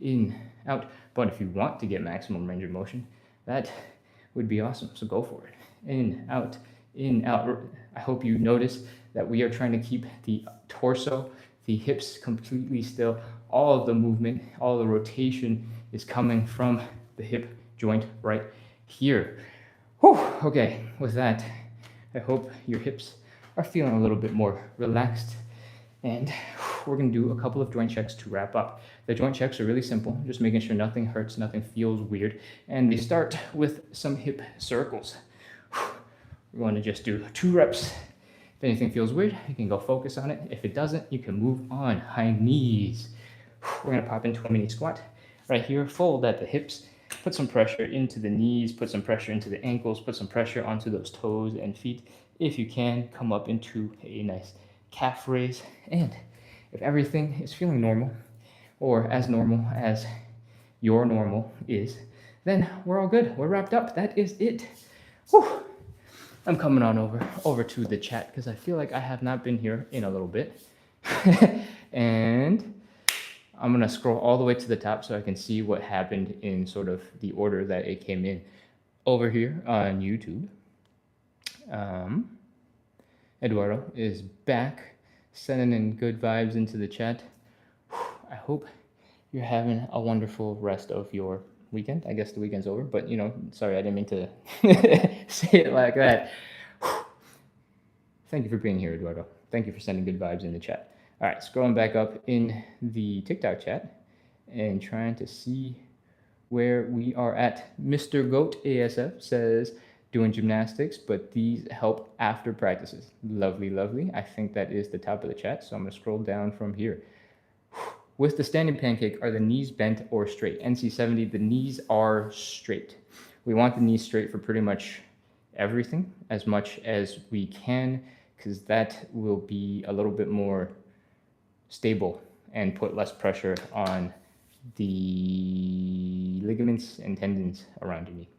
in, out. But if you want to get maximum range of motion, that would be awesome. So go for it. In, out, in, out. I hope you notice that we are trying to keep the torso, the hips completely still. All of the movement, all the rotation is coming from the hip joint right here. Whew, okay, with that, I hope your hips are feeling a little bit more relaxed. And we're going to do a couple of joint checks to wrap up. The joint checks are really simple, just making sure nothing hurts, nothing feels weird. And we start with some hip circles. We're going to just do 2 reps. If anything feels weird, you can go focus on it. If it doesn't, you can move on. High knees. We're going to pop into a mini squat. Right here, fold at the hips. Put some pressure into the knees, put some pressure into the ankles, put some pressure onto those toes and feet. If you can, come up into a nice calf raise. And if everything is feeling normal, or as normal as your normal is, then we're all good. We're wrapped up. That is it. Whew. I'm coming on over to the chat because I feel like I have not been here in a little bit. And I'm going to scroll all the way to the top so I can see what happened in sort of the order that it came in. Over here on YouTube, Eduardo is back, sending in good vibes into the chat. I hope you're having a wonderful rest of your weekend. I guess the weekend's over, but you know, sorry, I didn't mean to say it like that. Thank you for being here, Eduardo. Thank you for sending good vibes in the chat. All right, scrolling back up in the TikTok chat and trying to see where we are at. Mr. Goat ASF says, doing gymnastics, but these help after practices. Lovely, lovely. I think that is the top of the chat, so I'm going to scroll down from here. With the standing pancake, are the knees bent or straight? NC70, the knees are straight. We want the knees straight for pretty much everything, as much as we can, because that will be a little bit more stable and put less pressure on the ligaments and tendons around your knee.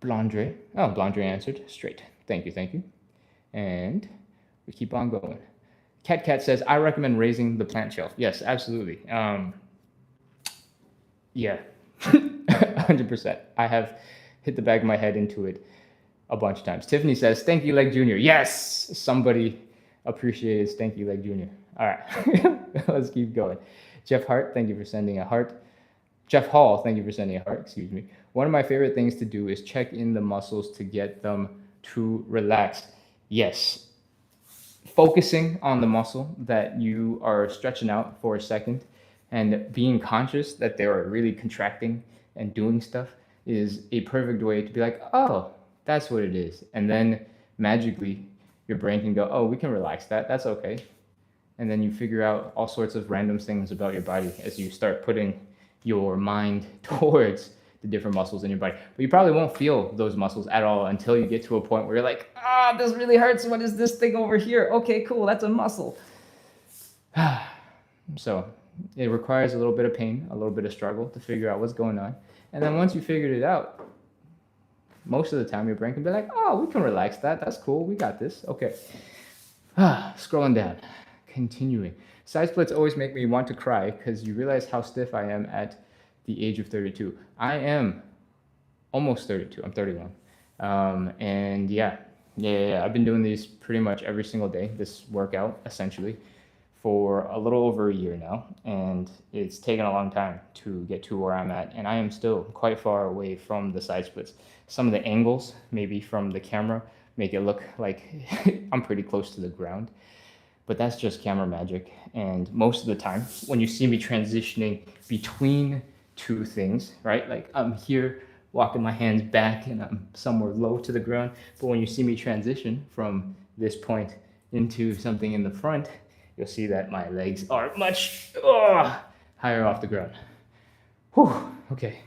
Blandre, Blandre answered straight. Thank you, thank you. And we keep on going. Cat says, I recommend raising the plant shelf. Yes, absolutely. Yeah, 100%. I have hit the back of my head into it a bunch of times. Tiffany says, Stanky Leg Jr. Yes, somebody appreciated Stanky Leg Jr. All right, let's keep going. Jeff Hart, thank you for sending a heart. Jeff Hall, thank you for sending a heart, excuse me. One of my favorite things to do is check in the muscles to get them to relax. Yes, focusing on the muscle that you are stretching out for a second and being conscious that they are really contracting and doing stuff is a perfect way to be like, oh, that's what it is. And then magically your brain can go, oh, we can relax that. That's okay. And then you figure out all sorts of random things about your body as you start putting your mind towards the different muscles in your body. But you probably won't feel those muscles at all until you get to a point where you're like, this really hurts. What is this thing over here? Okay, cool. That's a muscle. So it requires a little bit of pain, a little bit of struggle to figure out what's going on. And then once you figured it out, most of the time your brain can be like, oh, we can relax that. That's cool. We got this. Okay. Scrolling down, continuing. Side splits always make me want to cry because you realize how stiff I am at the age of 32. I am almost 32. I'm 31. And yeah. I've been doing these pretty much every single day, this workout essentially, for a little over a year now. And it's taken a long time to get to where I'm at. And I am still quite far away from the side splits. Some of the angles, maybe from the camera, make it look like I'm pretty close to the ground. But that's just camera magic. And most of the time, when you see me transitioning between two things, right? Like I'm here walking my hands back and I'm somewhere low to the ground. But when you see me transition from this point into something in the front, you'll see that my legs are much higher off the ground. Whew, okay.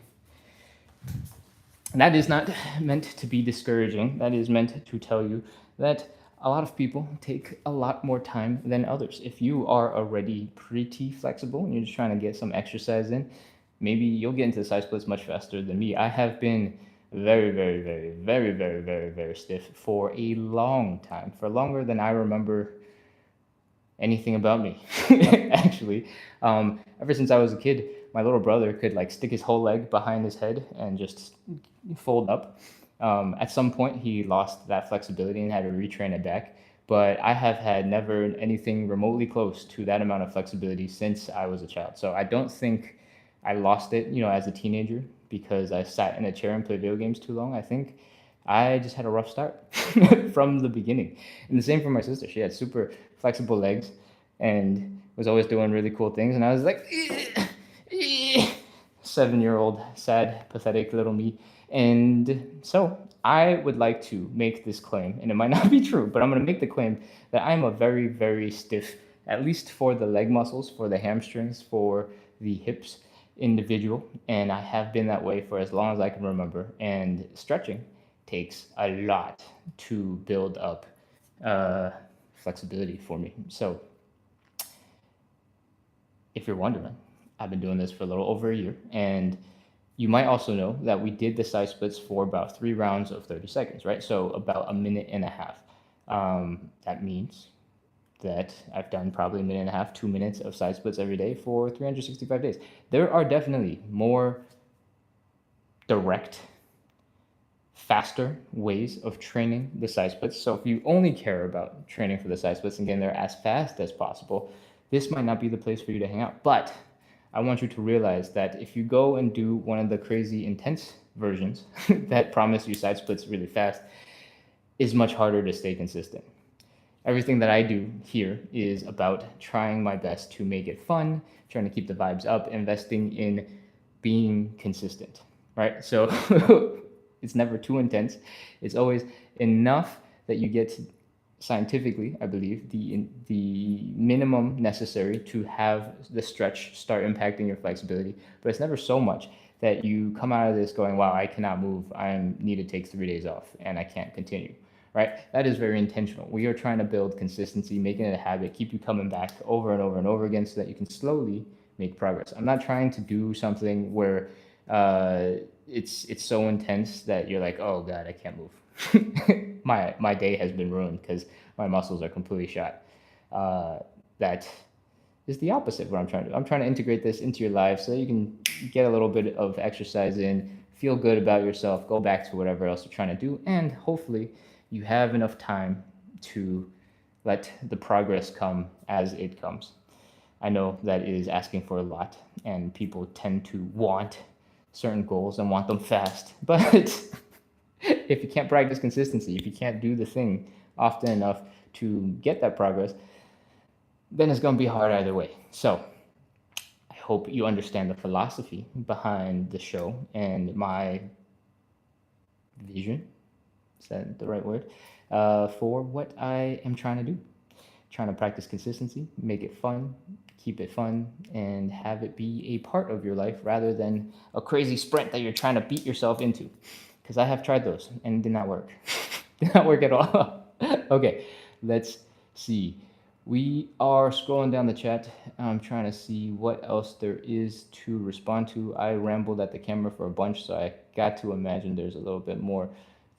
And that is not meant to be discouraging. That is meant to tell you that a lot of people take a lot more time than others. If you are already pretty flexible and you're just trying to get some exercise in, maybe you'll get into the side splits much faster than me. I have been very stiff for a long time, for longer than I remember anything about me. Actually, ever since I was a kid, my little brother could like stick his whole leg behind his head and just fold up. At some point, he lost that flexibility and had to retrain it back. But I have had never anything remotely close to that amount of flexibility since I was a child. So I don't think I lost it, as a teenager because I sat in a chair and played video games too long. I think I just had a rough start from the beginning. And the same for my sister. She had super flexible legs and was always doing really cool things. And I was like, 7-year-old, sad, pathetic little me. And so I would like to make this claim, and it might not be true, but I'm going to make the claim that I'm a very stiff, at least for the leg muscles, for the hamstrings, for the hips individual. And I have been that way for as long as I can remember. And stretching takes a lot to build up flexibility for me. So if you're wondering, I've been doing this for a little over a year. And you might also know that we did the side splits for about 3 rounds of 30 seconds, right? So about a minute and a half. That means that I've done probably a minute and a half, 2 minutes of side splits every day for 365 days. There are definitely more direct, faster ways of training the side splits. So if you only care about training for the side splits and getting there as fast as possible, this might not be the place for you to hang out. But I want you to realize that if you go and do one of the crazy intense versions that promise you side splits really fast, is much harder to stay consistent. Everything that I do here is about trying my best to make it fun, trying to keep the vibes up, investing in being consistent, right? So it's never too intense. It's always enough that you get scientifically, I believe, the minimum necessary to have the stretch start impacting your flexibility. But it's never so much that you come out of this going, wow, I cannot move. I need to take 3 days off and I can't continue, right? That is very intentional. We are trying to build consistency, making it a habit, keep you coming back over and over and over again so that you can slowly make progress. I'm not trying to do something where it's so intense that you're like, oh God, I can't move. my day has been ruined because my muscles are completely shot. That is the opposite of what I'm trying to do. I'm trying to integrate this into your life so that you can get a little bit of exercise in, feel good about yourself, go back to whatever else you're trying to do, and hopefully you have enough time to let the progress come as it comes. I know that is asking for a lot, and people tend to want certain goals and want them fast, but if you can't practice consistency, if you can't do the thing often enough to get that progress, then it's going to be hard either way. So I hope you understand the philosophy behind the show and my vision, is that the right word, for what I am trying to do. Trying to practice consistency, make it fun, keep it fun, and have it be a part of your life rather than a crazy sprint that you're trying to beat yourself into. Because I have tried those and it did not work. Did not work at all. Okay, let's see. We are scrolling down the chat. I'm trying to see what else there is to respond to. I rambled at the camera for a bunch, so I got to imagine there's a little bit more.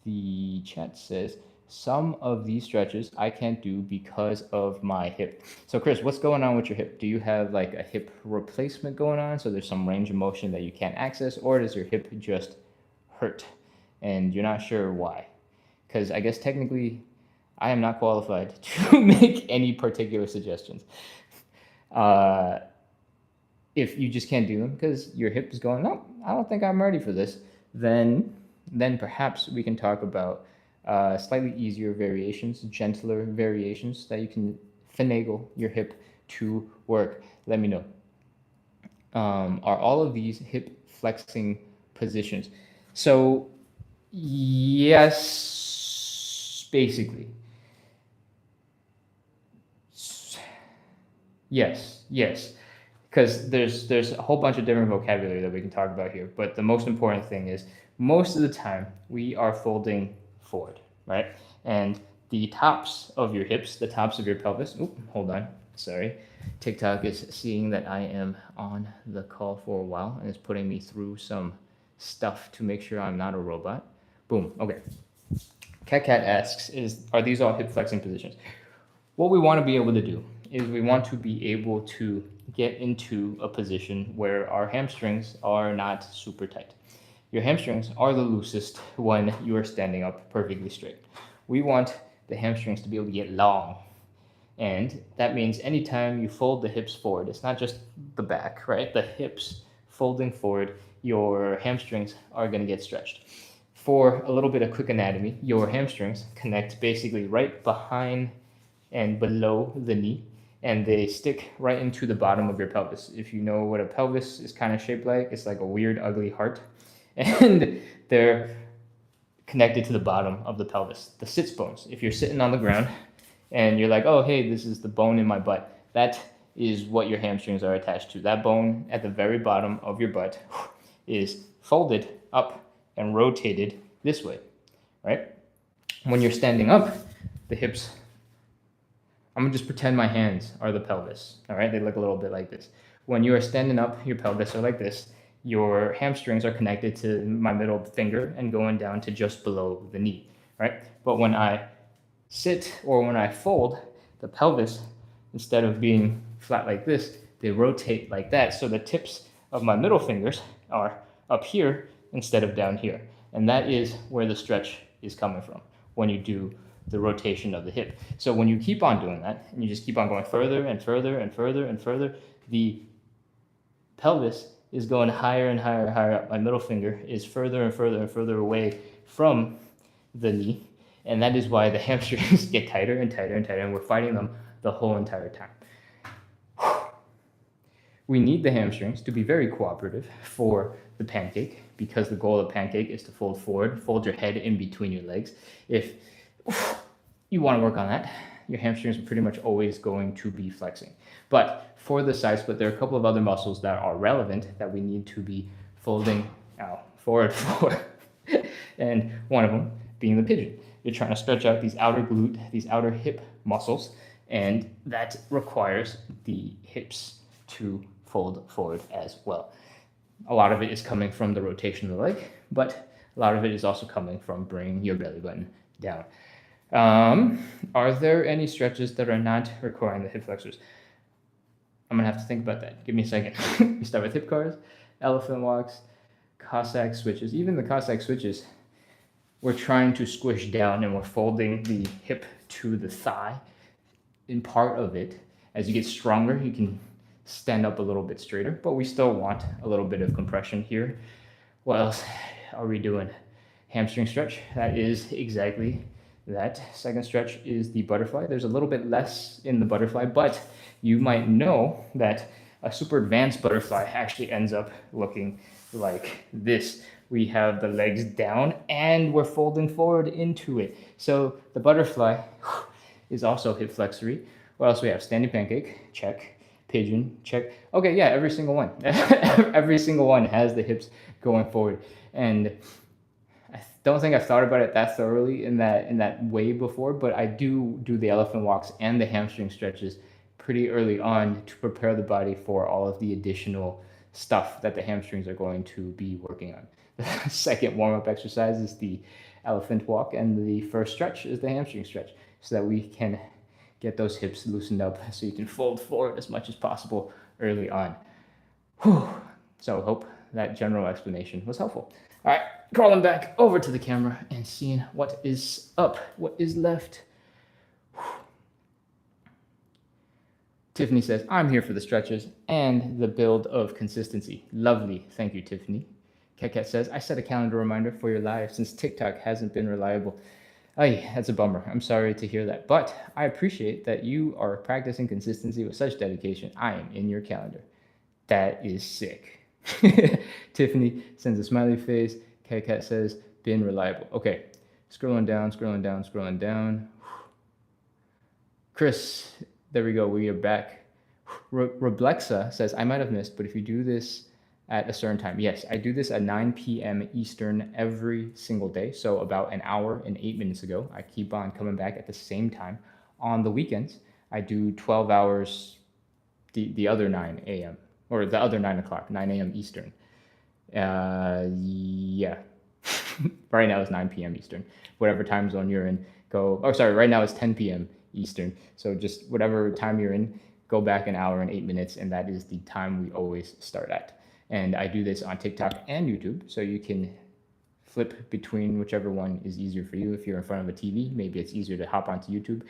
The chat says, some of these stretches I can't do because of my hip. So Chris, what's going on with your hip? Do you have like a hip replacement going on? So there's some range of motion that you can't access, or does your hip just hurt and you're not sure why? Because I guess technically I am not qualified to make any particular suggestions. If you just can't do them because your hip is going, no, I don't think I'm ready for this, then perhaps we can talk about slightly easier variations, gentler variations that you can finagle your hip to work. Let me know. Are all of these hip flexing positions? So yes, basically. Yes. Because there's a whole bunch of different vocabulary that we can talk about here, but the most important thing is most of the time we are folding forward, right? And the tops of your hips, the tops of your pelvis. Hold on, sorry. TikTok is seeing that I am on the call for a while and is putting me through some stuff to make sure I'm not a robot. Boom. Okay. Cat asks, are these all hip flexing positions? What we want to be able to do is we want to be able to get into a position where our hamstrings are not super tight. Your hamstrings are the loosest when you are standing up perfectly straight. We want the hamstrings to be able to get long. And that means anytime you fold the hips forward, it's not just the back, right? The hips folding forward, your hamstrings are going to get stretched. For a little bit of quick anatomy, your hamstrings connect basically right behind and below the knee, and they stick right into the bottom of your pelvis. If you know what a pelvis is kind of shaped like, it's like a weird, ugly heart. And they're connected to the bottom of the pelvis, the sits bones. If you're sitting on the ground and you're like, oh, hey, this is the bone in my butt, that is what your hamstrings are attached to. That bone at the very bottom of your butt is folded up and rotated this way, right? When you're standing up, the hips, I'm gonna just pretend my hands are the pelvis, all right? They look a little bit like this. When you are standing up, your pelvis are like this. Your hamstrings are connected to my middle finger and going down to just below the knee, right? But when I sit or when I fold, the pelvis, instead of being flat like this, they rotate like that. So the tips of my middle fingers are up here instead of down here. And that is where the stretch is coming from when you do the rotation of the hip. So when you keep on doing that, and you just keep on going further and further and further and further, the pelvis is going higher and higher and higher up. My middle finger is further and further and further away from the knee. And that is why the hamstrings get tighter and tighter and tighter, and we're fighting them the whole entire time. We need the hamstrings to be very cooperative for the pancake, because the goal of pancake is to fold forward, fold your head in between your legs. If you want to work on that, your hamstrings are pretty much always going to be flexing. But for the side split, there are a couple of other muscles that are relevant that we need to be folding forward for. And one of them being the pigeon. You're trying to stretch out these outer glute, these outer hip muscles, and that requires the hips to fold forward as well. A lot of it is coming from the rotation of the leg, but a lot of it is also coming from bringing your belly button down. Are there any stretches that are not requiring the hip flexors? I'm gonna have to think about that. Give me a second. We start with hip cars, elephant walks, Cossack switches. Even the Cossack switches, we're trying to squish down and we're folding the hip to the thigh. In part of it, as you get stronger, you can stand up a little bit straighter, but we still want a little bit of compression here. What else are we doing? Hamstring stretch, that is exactly that. Second stretch is the butterfly. There's a little bit less in the butterfly, but you might know that a super advanced butterfly actually ends up looking like this. We have the legs down and we're folding forward into it. So the butterfly is also hip flexory. What else we have? Standing pancake, check. Pigeon, check. Okay, yeah, every single one. Every single one has the hips going forward. And I don't think I've thought about it that thoroughly in that way before, but I do the elephant walks and the hamstring stretches pretty early on to prepare the body for all of the additional stuff that the hamstrings are going to be working on. The second warm-up exercise is the elephant walk, and the first stretch is the hamstring stretch, so that we can get those hips loosened up so you can fold forward as much as possible early on. Whew. So hope that general explanation was helpful. All right, crawling back over to the camera and seeing what is up, what is left. Tiffany says, I'm here for the stretches and the build of consistency. Lovely. Thank you, Tiffany. Ket says, I set a calendar reminder for your live since TikTok hasn't been reliable. Ay, that's a bummer. I'm sorry to hear that. But I appreciate that you are practicing consistency with such dedication. I am in your calendar. That is sick. Tiffany sends a smiley face. Ket says, been reliable. Okay, scrolling down. Chris, there we go. We are back. Reblexa says, I might have missed, but if you do this at a certain time. Yes, I do this at 9 p.m. Eastern every single day. So about an hour and 8 minutes ago, I keep on coming back at the same time. On the weekends, I do 12 hours the other 9 a.m. or the other 9 o'clock, 9 a.m. Eastern. Yeah. Right now it's 9 p.m. Eastern. Whatever time zone you're in, go. Oh, sorry. Right now it's 10 p.m. Eastern. So just whatever time you're in, go back an hour and 8 minutes, and that is the time we always start at. And I do this on TikTok and YouTube, so you can flip between whichever one is easier for you. If you're in front of a TV, maybe it's easier to hop onto YouTube.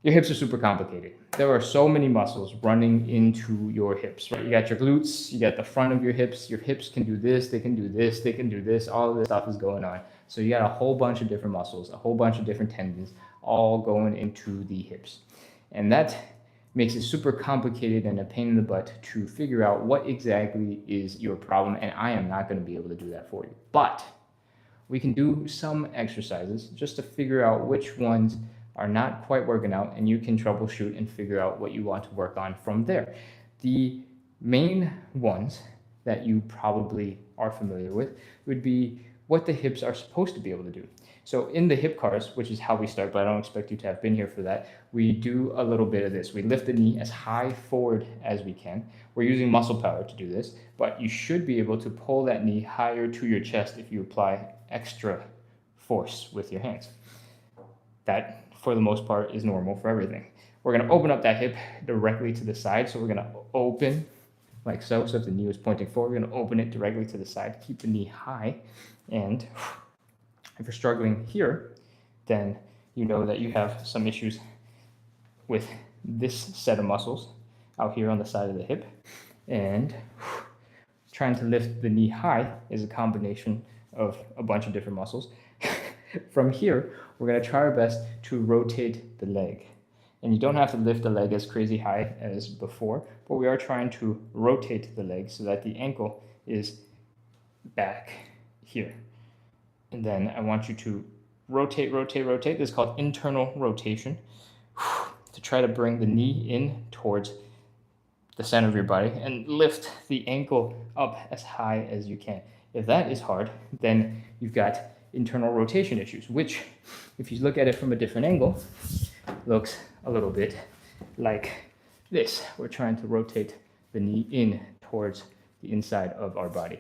Your hips are super complicated. There are so many muscles running into your hips, right? You got your glutes, you got the front of your hips. Your hips can do this, they can do this, they can do this. All of this stuff is going on. So you got a whole bunch of different muscles, a whole bunch of different tendons, all going into the hips. And that makes it super complicated and a pain in the butt to figure out what exactly is your problem, and I am not going to be able to do that for you. But we can do some exercises just to figure out which ones are not quite working out, and you can troubleshoot and figure out what you want to work on from there. The main ones that you probably are familiar with would be what the hips are supposed to be able to do. So in the hip cars, which is how we start, but I don't expect you to have been here for that, we do a little bit of this. We lift the knee as high forward as we can. We're using muscle power to do this, but you should be able to pull that knee higher to your chest if you apply extra force with your hands. That, for the most part, is normal for everything. We're going to open up that hip directly to the side. So we're going to open like so. So if the knee was pointing forward, we're going to open it directly to the side, keep the knee high, and if you're struggling here, then you know that you have some issues with this set of muscles out here on the side of the hip. And trying to lift the knee high is a combination of a bunch of different muscles. From here, we're going to try our best to rotate the leg. And you don't have to lift the leg as crazy high as before, but we are trying to rotate the leg so that the ankle is back here. And then I want you to rotate. This is called internal rotation, to try to bring the knee in towards the center of your body and lift the ankle up as high as you can. If that is hard, then you've got internal rotation issues, which, if you look at it from a different angle, looks a little bit like this. We're trying to rotate the knee in towards the inside of our body.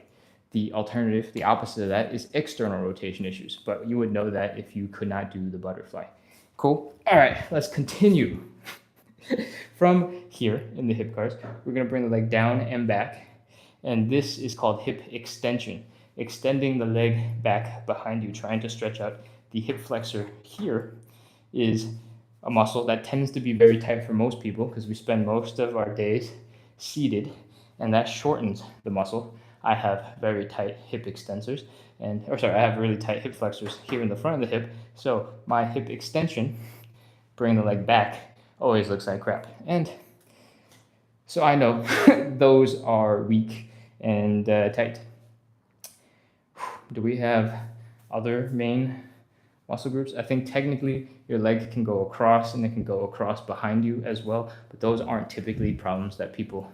The alternative, the opposite of that, is external rotation issues, but you would know that if you could not do the butterfly. Cool? All right, let's continue. From here in the hip cars, we're going to bring the leg down and back, and this is called hip extension. Extending the leg back behind you, trying to stretch out the hip flexor here is a muscle that tends to be very tight for most people because we spend most of our days seated, and that shortens the muscle. I have very tight hip extensors, I have really tight hip flexors here in the front of the hip, so my hip extension, bring the leg back, always looks like crap. And so I know those are weak and tight. Do we have other main muscle groups? I think technically your leg can go across and it can go across behind you as well, but those aren't typically problems that people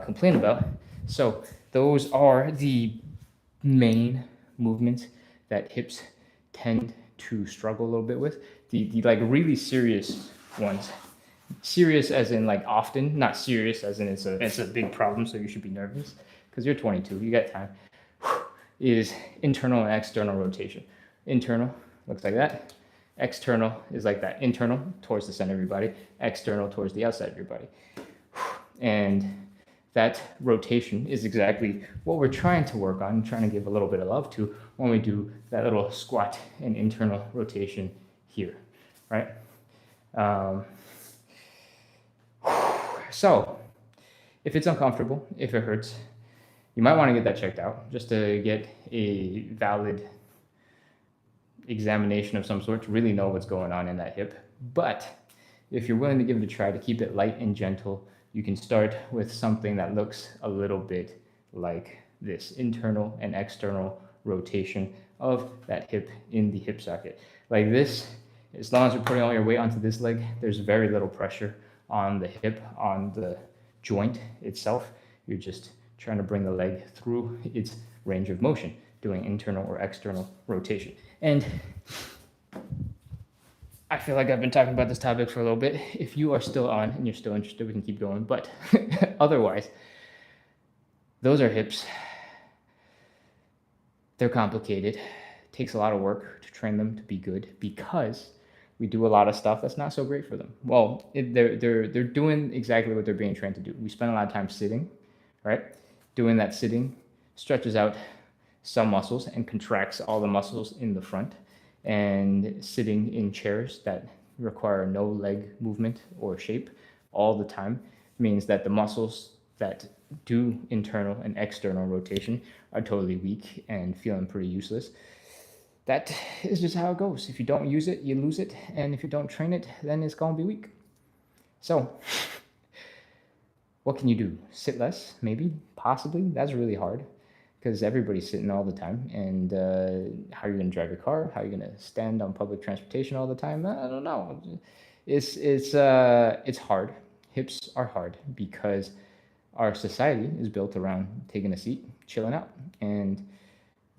complain about. So those are the main movements that hips tend to struggle a little bit with. The like really serious ones Serious as in like often, not serious as in it's a big problem, so you should be nervous because you're 22, you got time. Is internal and external rotation. Internal looks like that. External is like that. Internal towards the center of your body, external towards the outside of your body. And that rotation is exactly what we're trying to work on, trying to give a little bit of love to when we do that little squat and internal rotation here, right? So if it's uncomfortable, if it hurts, you might want to get that checked out just to get a valid examination of some sort to really know what's going on in that hip. But if you're willing to give it a try to keep it light and gentle, you can start with something that looks a little bit like this internal and external rotation of that hip in the hip socket. Like this, as long as you're putting all your weight onto this leg, there's very little pressure on the hip, on the joint itself. You're just trying to bring the leg through its range of motion, doing internal or external rotation. And I feel like I've been talking about this topic for a little bit. If you are still on and you're still interested, we can keep going. But otherwise, those are hips. They're complicated. It takes a lot of work to train them to be good because we do a lot of stuff that's not so great for them. Well, they're doing exactly what they're being trained to do. We spend a lot of time sitting, right? Doing that sitting stretches out some muscles and contracts all the muscles in the front. And sitting in chairs that require no leg movement or shape all the time means that the muscles that do internal and external rotation are totally weak and feeling pretty useless. That is just how it goes. If you don't use it, you lose it. And if you don't train it, then it's going to be weak. So what can you do? Sit less, maybe, possibly. That's really hard because everybody's sitting all the time. And how are you going to drive your car? How are you going to stand on public transportation all the time? I don't know. It's hard. Hips are hard because our society is built around taking a seat, chilling out. And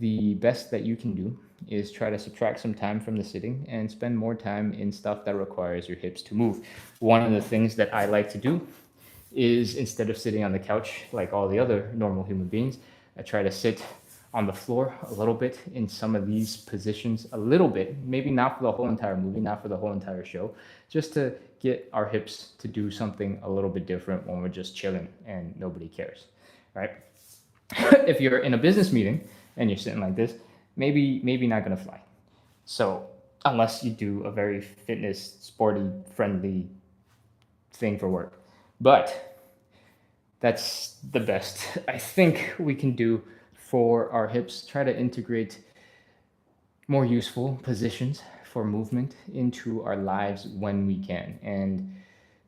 the best that you can do is try to subtract some time from the sitting and spend more time in stuff that requires your hips to move. One of the things that I like to do is instead of sitting on the couch like all the other normal human beings, I try to sit on the floor a little bit in some of these positions, a little bit, maybe not for the whole entire movie, not for the whole entire show, just to get our hips to do something a little bit different when we're just chilling and nobody cares, right? If you're in a business meeting and you're sitting like this, maybe not gonna fly. So unless you do a very fitness, sporty, friendly thing for work. But that's the best I think we can do for our hips. Try to integrate more useful positions for movement into our lives when we can. And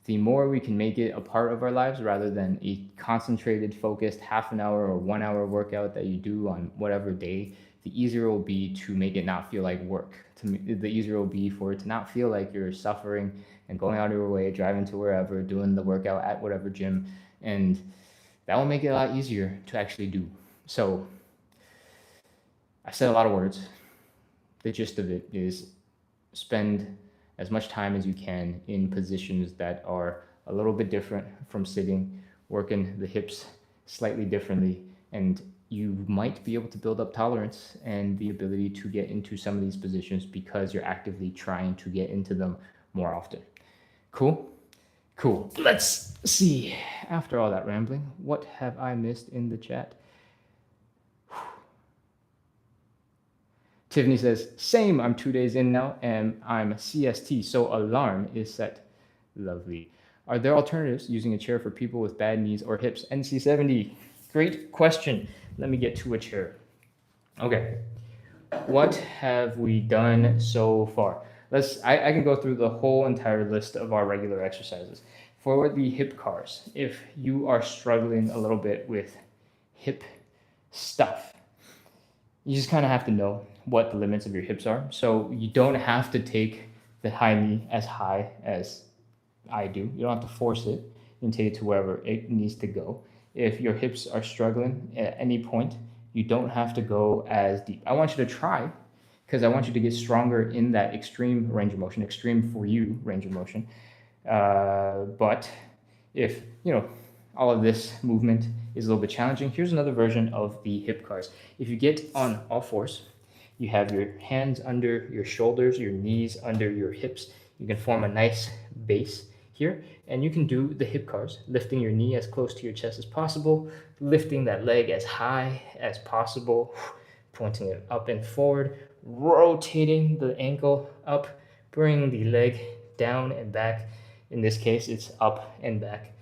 the more we can make it a part of our lives rather than a concentrated, focused half an hour or 1 hour workout that you do on whatever day, the easier it will be to make it not feel like work. The easier it will be for it to not feel like you're suffering and going out of your way, driving to wherever, doing the workout at whatever gym. And that will make it a lot easier to actually do. So I said a lot of words. The gist of it is spend as much time as you can in positions that are a little bit different from sitting, working the hips slightly differently, and you might be able to build up tolerance and the ability to get into some of these positions because you're actively trying to get into them more often. Cool? Cool. Let's see. After all that rambling, what have I missed in the chat? Tiffany says, same, I'm 2 days in now and I'm CST, so alarm is set. Lovely. Are there alternatives using a chair for people with bad knees or hips? NC70, great question. Let me get to a chair. Okay, what have we done so far? I can go through the whole entire list of our regular exercises. For the hip cars, if you are struggling a little bit with hip stuff, you just kind of have to know what the limits of your hips are. So you don't have to take the high knee as high as I do. You don't have to force it. You can take it to wherever it needs to go. If your hips are struggling at any point, you don't have to go as deep. I want you to try because I want you to get stronger in that extreme range of motion, extreme for you range of motion. But if, all of this movement is a little bit challenging, here's another version of the hip cars. If you get on all fours, you have your hands under your shoulders, your knees under your hips. You can form a nice base here, and you can do the hip cars, lifting your knee as close to your chest as possible, lifting that leg as high as possible, pointing it up and forward, rotating the ankle up, bringing the leg down and back. In this case, it's up and back.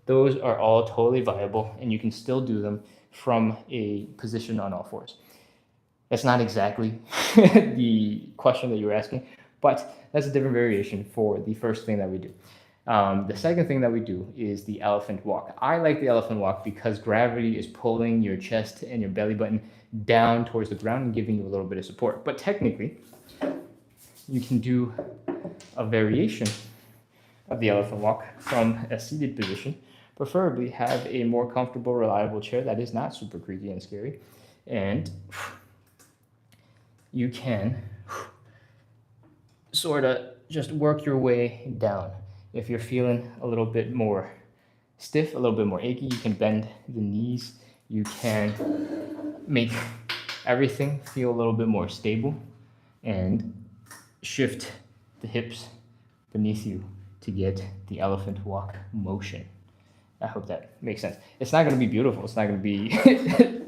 Those are all totally viable, and you can still do them from a position on all fours. That's not exactly the question that you were asking, but that's a different variation for the first thing that we do. The second thing that we do is the elephant walk. I like the elephant walk because gravity is pulling your chest and your belly button down towards the ground and giving you a little bit of support. But technically, you can do a variation of the elephant walk from a seated position. Preferably have a more comfortable, reliable chair that is not super creaky and scary. And you can sort of just work your way down. If you're feeling a little bit more stiff, a little bit more achy, you can bend the knees. You can make everything feel a little bit more stable and shift the hips beneath you to get the elephant walk motion. I hope that makes sense. It's not going to be beautiful. It's not going to be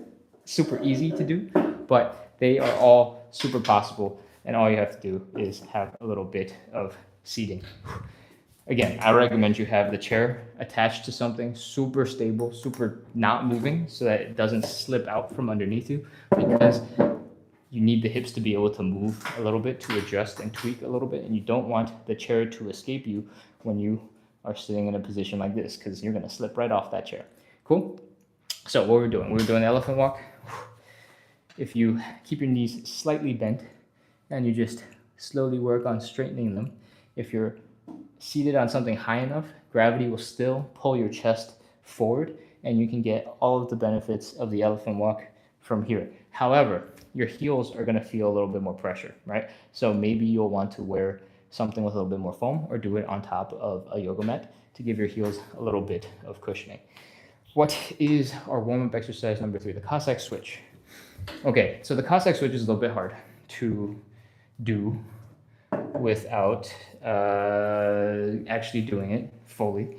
super easy to do, but they are all super possible, and all you have to do is have a little bit of seating. Again, I recommend you have the chair attached to something super stable, super not moving, so that it doesn't slip out from underneath you, because you need the hips to be able to move a little bit, to adjust and tweak a little bit, and you don't want the chair to escape you when you are sitting in a position like this, because you're going to slip right off that chair. Cool? So what we're doing the elephant walk. If you keep your knees slightly bent and you just slowly work on straightening them, if you're seated on something high enough, gravity will still pull your chest forward, and you can get all of the benefits of the elephant walk from here. However, your heels are going to feel a little bit more pressure, right? So maybe you'll want to wear something with a little bit more foam, or do it on top of a yoga mat to give your heels a little bit of cushioning. What is our warm-up exercise number 3, the Cossack switch? Okay, so the Cossack switch is a little bit hard to do without actually doing it fully,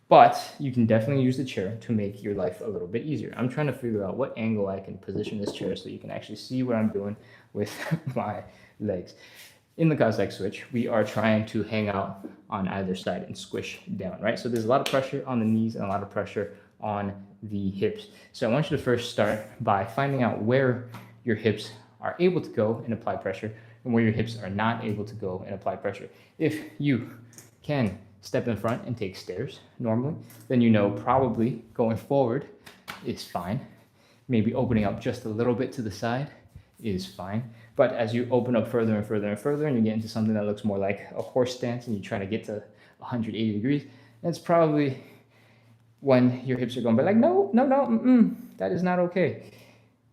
but you can definitely use the chair to make your life a little bit easier. I'm trying to figure out what angle I can position this chair so you can actually see what I'm doing with my legs. In the Cossack switch, we are trying to hang out on either side and squish down, right? So there's a lot of pressure on the knees and a lot of pressure on the hips. So I want you to first start by finding out where your hips are able to go and apply pressure, and where your hips are not able to go and apply pressure. If you can step in front and take stairs normally, then you know probably going forward is fine. Maybe opening up just a little bit to the side is fine. But as you open up further and further and further, and you get into something that looks more like a horse stance, and you try to get to 180 degrees, that's probably when your hips are going, but like, no, that is not okay.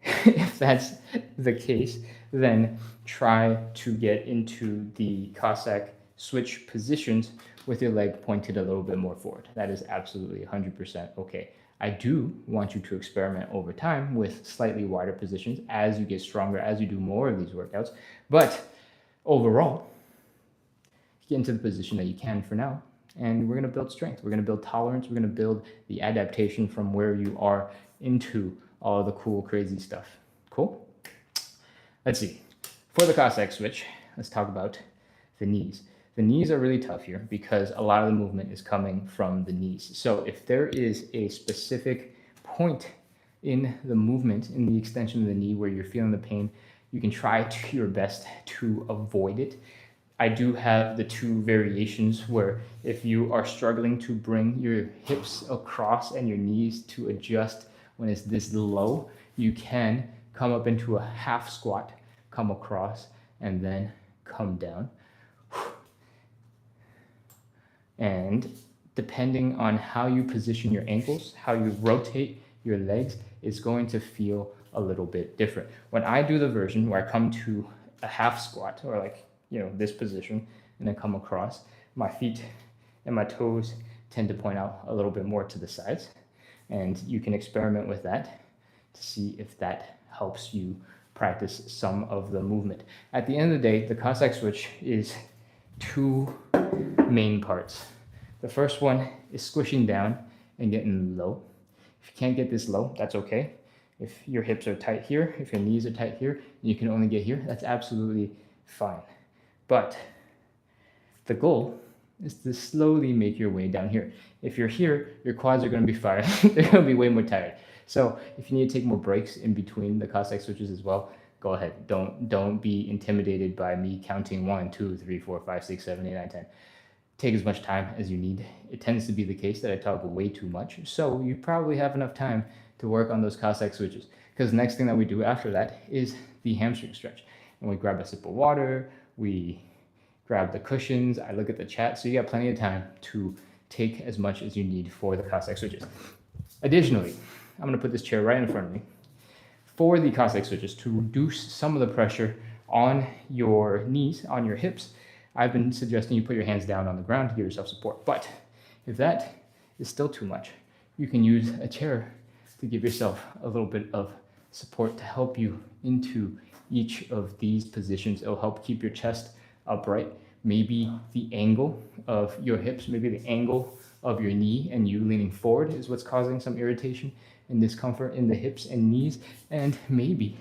If that's the case, then try to get into the Cossack switch positions with your leg pointed a little bit more forward. That is absolutely 100% okay. I do want you to experiment over time with slightly wider positions as you get stronger, as you do more of these workouts. But overall, get into the position that you can for now. And we're going to build strength. We're going to build tolerance. We're going to build the adaptation from where you are into all the cool, crazy stuff. Cool? Let's see. For the Cossack switch, let's talk about the knees. The knees are really tough here because a lot of the movement is coming from the knees. So if there is a specific point in the movement, in the extension of the knee where you're feeling the pain, you can try your best to avoid it. I do have the 2 variations where if you are struggling to bring your hips across and your knees to adjust when it's this low, you can come up into a half squat, come across, and then come down. And depending on how you position your ankles, how you rotate your legs, it's going to feel a little bit different. When I do the version where I come to a half squat, or like, this position, and then come across, my feet and my toes tend to point out a little bit more to the sides. And you can experiment with that to see if that helps you practice some of the movement. At the end of the day, the Cossack switch is two main parts. The first one is squishing down and getting low. If you can't get this low, that's okay. If your hips are tight here, if your knees are tight here, and you can only get here, that's absolutely fine. But the goal is to slowly make your way down here. If you're here, your quads are going to be fired. They're going to be way more tired. So if you need to take more breaks in between the Cossack switches as well, go ahead. Don't be intimidated by me counting 1, 2, 3, 4, 5, 6, 7, 8, 9, 10. Take as much time as you need. It tends to be the case that I talk way too much. So you probably have enough time to work on those Cossack switches. Because the next thing that we do after that is the hamstring stretch. And we grab a sip of water, we grab the cushions, I look at the chat, so you got plenty of time to take as much as you need for the Cossack switches. Additionally, I'm gonna put this chair right in front of me. For the Cossack switches, to reduce some of the pressure on your knees, on your hips, I've been suggesting you put your hands down on the ground to give yourself support. But if that is still too much, you can use a chair to give yourself a little bit of support to help you into each of these positions. It'll help keep your chest upright. Maybe the angle of your hips, maybe the angle of your knee and you leaning forward is what's causing some irritation and discomfort in the hips and knees. And maybe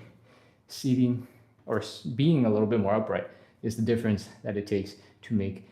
seating or being a little bit more upright is the difference that it takes to make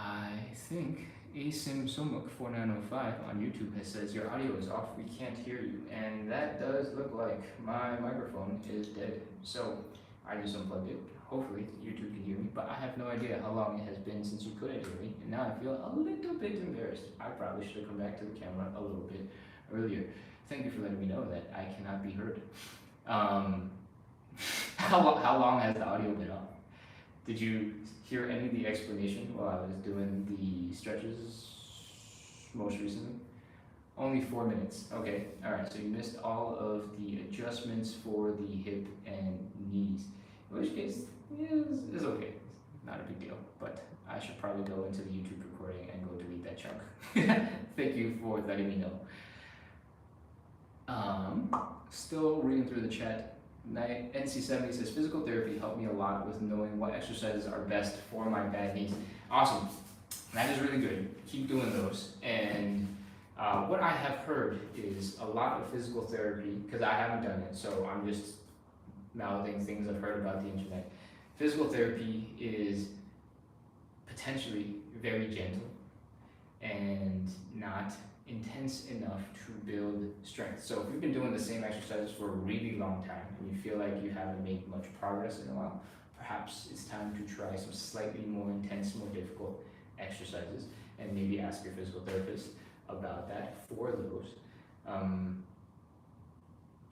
I think Asim Somuk 4905 on YouTube has says your audio is off, we can't hear you, and that does look like my microphone is dead. So I just unplugged it. Hopefully YouTube can hear me, but I have no idea how long it has been since you couldn't hear me, and now I feel a little bit embarrassed. I probably should have come back to the camera a little bit earlier. Thank you for letting me know that I cannot be heard. How long has the audio been off? Did you hear any of the explanation while I was doing the stretches most recently? Only 4 minutes. Okay, all right. So you missed all of the adjustments for the hip and knees. In which case, yeah, it's okay. It's not a big deal. But I should probably go into the YouTube recording and go delete that chunk. Thank you for letting me know. Still reading through the chat. NC70 says physical therapy helped me a lot with knowing what exercises are best for my bad knees. Awesome. That is really good. Keep doing those. And what I have heard is a lot of physical therapy, because I haven't done it, so I'm just mouthing things I've heard about the internet. Physical therapy is potentially very gentle and not intense enough to build strength. So if you've been doing the same exercises for a really long time and you feel like you haven't made much progress in a while, perhaps it's time to try some slightly more intense, more difficult exercises, and maybe ask your physical therapist about that for those.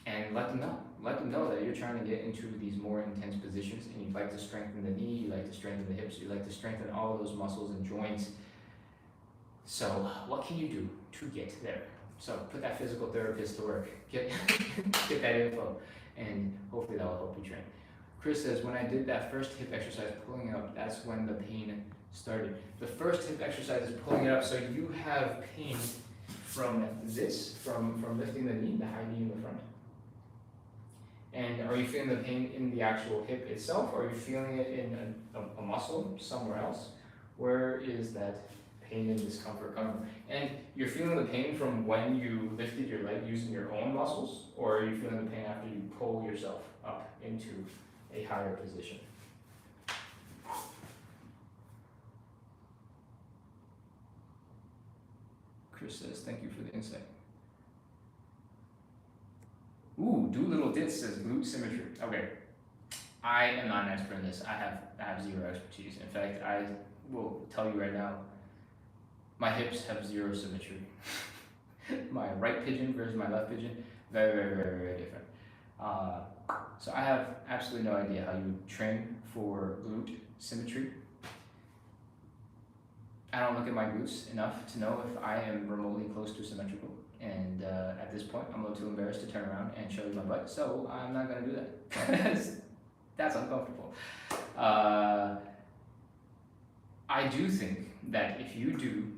And let them know. Let them know that you're trying to get into these more intense positions and you'd like to strengthen the knee, you like to strengthen the hips, you like to strengthen all those muscles and joints. So what can you do to get there? So put that physical therapist to work, get that info, and hopefully that will help you train. Chris says, when I did that first hip exercise, pulling it up, that's when the pain started. The first hip exercise is pulling it up, so you have pain from this, from lifting the knee, the high knee in the front. And are you feeling the pain in the actual hip itself, or are you feeling it in a muscle somewhere else? Where is that pain and discomfort coming from? And you're feeling the pain from when you lifted your leg using your own muscles, or are you feeling the pain after you pull yourself up into a higher position? Chris says, thank you for the insight. Ooh, Doolittle Dit says glute symmetry. Okay, I am not an expert in this. I have zero expertise. In fact, I will tell you right now, my hips have zero symmetry. My right pigeon versus my left pigeon, very, very, very, very different. So I have absolutely no idea how you would train for glute symmetry. I don't look at my glutes enough to know if I am remotely close to symmetrical. And at this point, I'm a little too embarrassed to turn around and show you my butt, so I'm not gonna do that. That's uncomfortable. I do think that if you do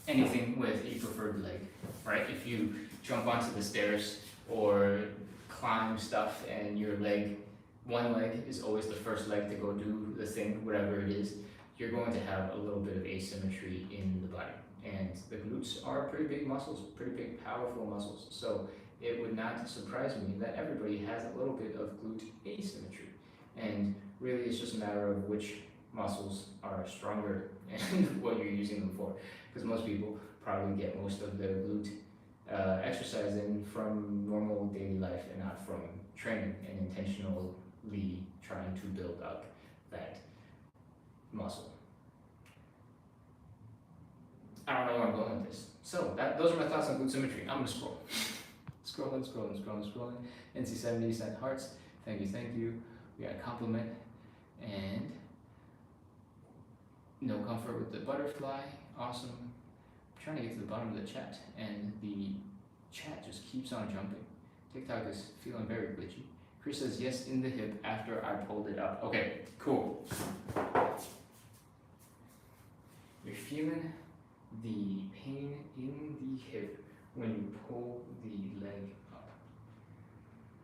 anything with a preferred leg, right? If you jump onto the stairs or climb stuff and your leg, one leg is always the first leg to go do the thing, whatever it is, you're going to have a little bit of asymmetry in the body. And the glutes are pretty big muscles, pretty big, powerful muscles. So it would not surprise me that everybody has a little bit of glute asymmetry. And really it's just a matter of which muscles are stronger and what you're using them for. Because most people probably get most of their glute exercise in from normal daily life and not from training and intentionally trying to build up that muscle. I don't know where I'm going with this. So those are my thoughts on glute symmetry. I'm gonna scroll. Scrolling. NC70 sent hearts. Thank you. We got a compliment. And no comfort with the butterfly. Awesome. I'm trying to get to the bottom of the chat, and the chat just keeps on jumping. TikTok is feeling very glitchy. Chris says, yes, in the hip after I pulled it up. Okay, cool. You're feeling the pain in the hip when you pull the leg up.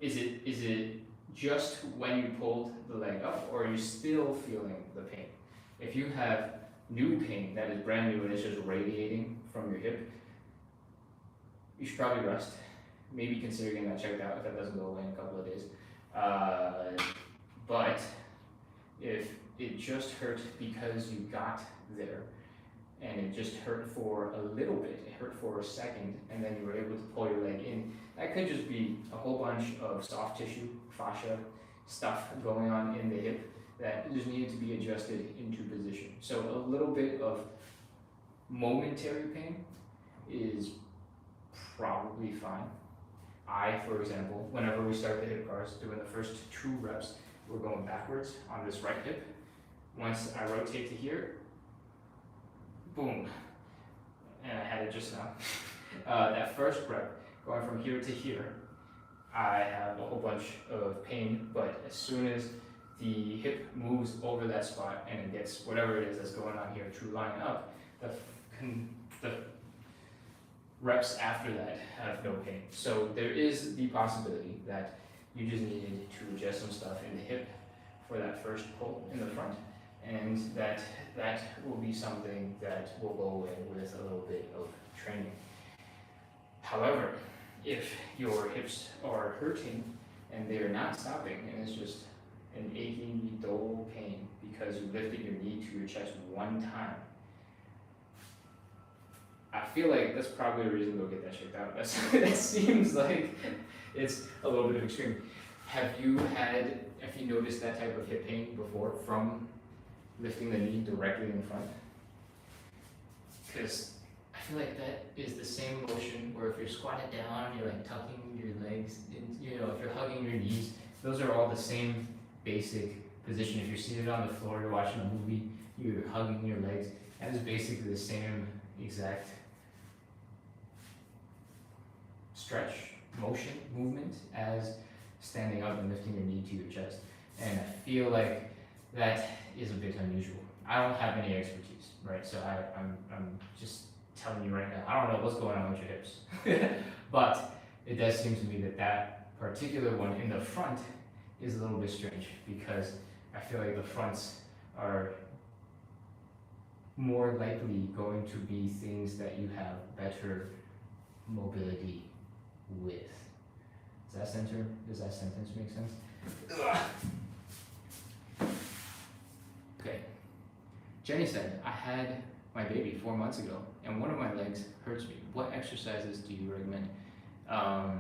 Is it just when you pulled the leg up, or are you still feeling the pain? If you have new pain that is brand new and it's just radiating from your hip, you should probably rest. Maybe consider getting that checked out if that doesn't go away in a couple of days. But if it it just hurt because you got there, and it just hurt for a little bit. It hurt for a second, and then you were able to pull your leg in. That could just be a whole bunch of soft tissue, fascia stuff going on in the hip that just needed to be adjusted into position. So a little bit of momentary pain is probably fine. I, for example, whenever we start the hip cars, doing the first 2 reps, we're going backwards on this right hip. Once I rotate to here, boom, and I had it just now. That first rep, going from here to here, I have a whole bunch of pain, but as soon as the hip moves over that spot and it gets whatever it is that's going on here, true line up, the reps after that have no pain. So there is the possibility that you just needed to adjust some stuff in the hip for that first pull in the front, and that will be something that will go away with a little bit of training. However, if your hips are hurting and they're not stopping, and it's just an aching, dull pain because you lifted your knee to your chest one time, I feel like that's probably a reason to go get that checked out. That seems like it's a little bit of extreme. Have you noticed that type of hip pain before from lifting the knee directly in front? Because I feel like that is the same motion where if you're squatted down, you're like tucking your legs, and, if you're hugging your knees, those are all the same basic position. If you're seated on the floor, you're watching a movie, you're hugging your legs, that is basically the same exact stretch, motion, movement as standing up and lifting your knee to your chest. And I feel like that is a bit unusual. I don't have any expertise, right? So I'm just telling you right now, I don't know what's going on with your hips. But it does seem to me that particular one in the front is a little bit strange, because I feel like the fronts are more likely going to be things that you have better mobility with. Does that sentence make sense? Ugh. Okay. Jenny said, I had my baby 4 months ago and one of my legs hurts me. What exercises do you recommend? I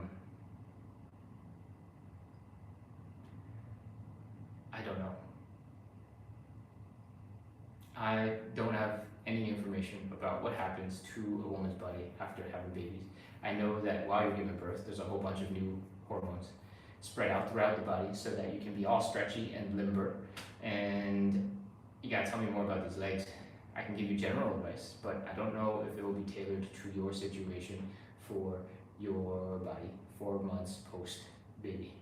don't know. I don't have any information about what happens to a woman's body after having babies. I know that while you're giving birth, there's a whole bunch of new hormones spread out throughout the body so that you can be all stretchy and limber. And you gotta tell me more about these legs. I can give you general advice, but I don't know if it will be tailored to your situation for your body 4 months post baby.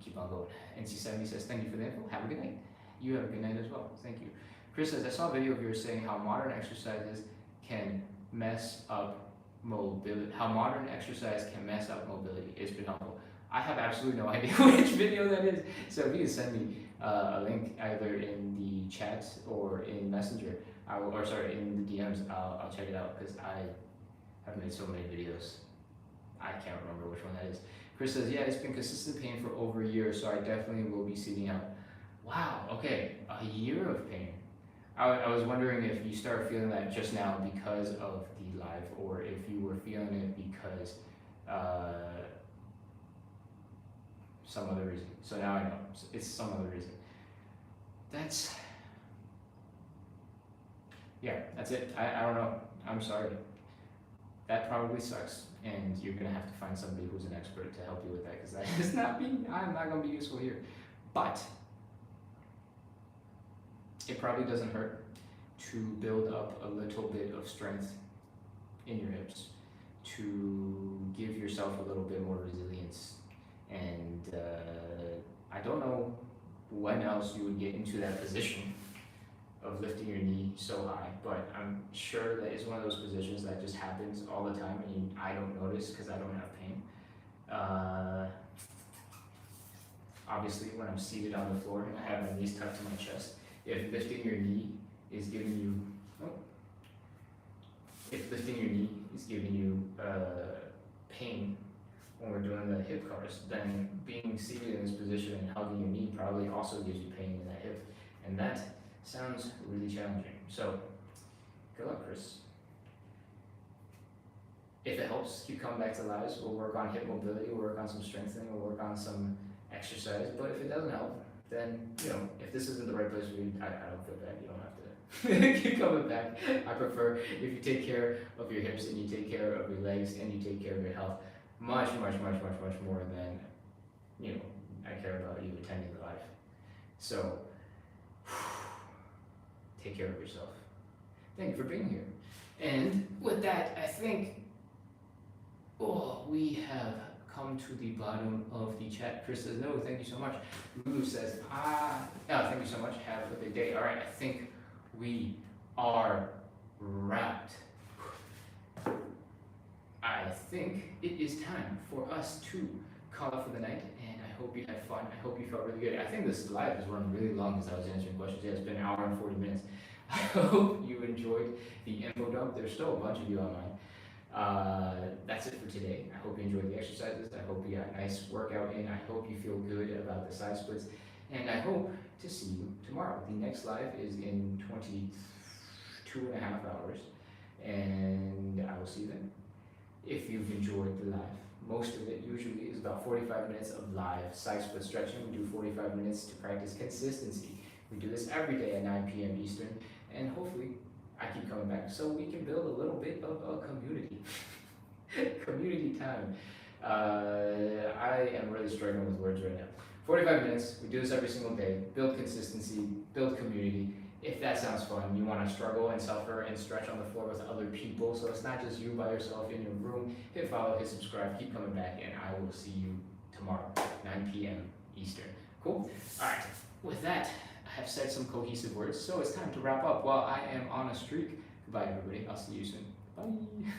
Keep on going. NC70 says, thank you for the info. Have a good night. You have a good night as well. Thank you. Chris says, I saw a video of yours saying how modern exercises can mess up mobility. How modern exercise can mess up mobility. It's been helpful. I have absolutely no idea which video that is. So if you can send me a link either in the chat or in Messenger, in the DMs, I'll check it out, because I have made so many videos. I can't remember which one that is. Chris says, yeah, it's been consistent pain for over a year, so I definitely will be seeking out. Wow, okay, a year of pain. I was wondering if you start feeling that just now because of the live, or if you were feeling it because some other reason. So now I know, it's some other reason. That's it. I don't know, I'm sorry. That probably sucks, and you're gonna have to find somebody who's an expert to help you with that, because that is not me. I'm not gonna be useful here. But it probably doesn't hurt to build up a little bit of strength in your hips, to give yourself a little bit more resilience. And I don't know when else you would get into that position of lifting your knee so high, but I'm sure that it's one of those positions that just happens all the time, and I don't notice because I don't have pain. Obviously, when I'm seated on the floor and I have my knees tucked to my chest, if lifting your knee is giving you pain, when we're doing the hip cars, then being seated in this position and hugging your knee probably also gives you pain in that hip. And that sounds really challenging. So, good luck, Chris. If it helps, keep coming back to lives. We'll work on hip mobility, we'll work on some strengthening, we'll work on some exercise. But if it doesn't help, then, if this isn't the right place for you, I don't feel bad. You don't have to keep coming back. I prefer if you take care of your hips and you take care of your legs and you take care of your health much, much, much, much, much more than, I care about you attending the live. So, take care of yourself. Thank you for being here. And with that, I think we have come to the bottom of the chat. Chris says, no, thank you so much. Lulu says, thank you so much. Have a big day. All right, I think we are wrapped. I think it is time for us to call it for the night, and I hope you had fun. I hope you felt really good. I think this live has run really long because I was answering questions. Yeah, it's been an hour and 40 minutes. I hope you enjoyed the info dump. There's still a bunch of you online. That's it for today. I hope you enjoyed the exercises. I hope you got a nice workout in. I hope you feel good about the side splits. And I hope to see you tomorrow. The next live is in 22 and a half hours. And I will see you then. If you've enjoyed the live, most of it usually is about 45 minutes of live side split stretching. We do 45 minutes to practice consistency. We do this every day at 9 p.m. Eastern. And hopefully, I keep coming back so we can build a little bit of a community. Community time. I am really struggling with words right now. 45 minutes, we do this every single day. Build consistency, build community. If that sounds fun, you want to struggle and suffer and stretch on the floor with other people, so it's not just you by yourself in your room, hit follow, hit subscribe, keep coming back, and I will see you tomorrow, 9 p.m. Eastern. Cool? Alright, with that, I have said some cohesive words, so it's time to wrap up while I am on a streak. Goodbye, everybody. I'll see you soon. Bye.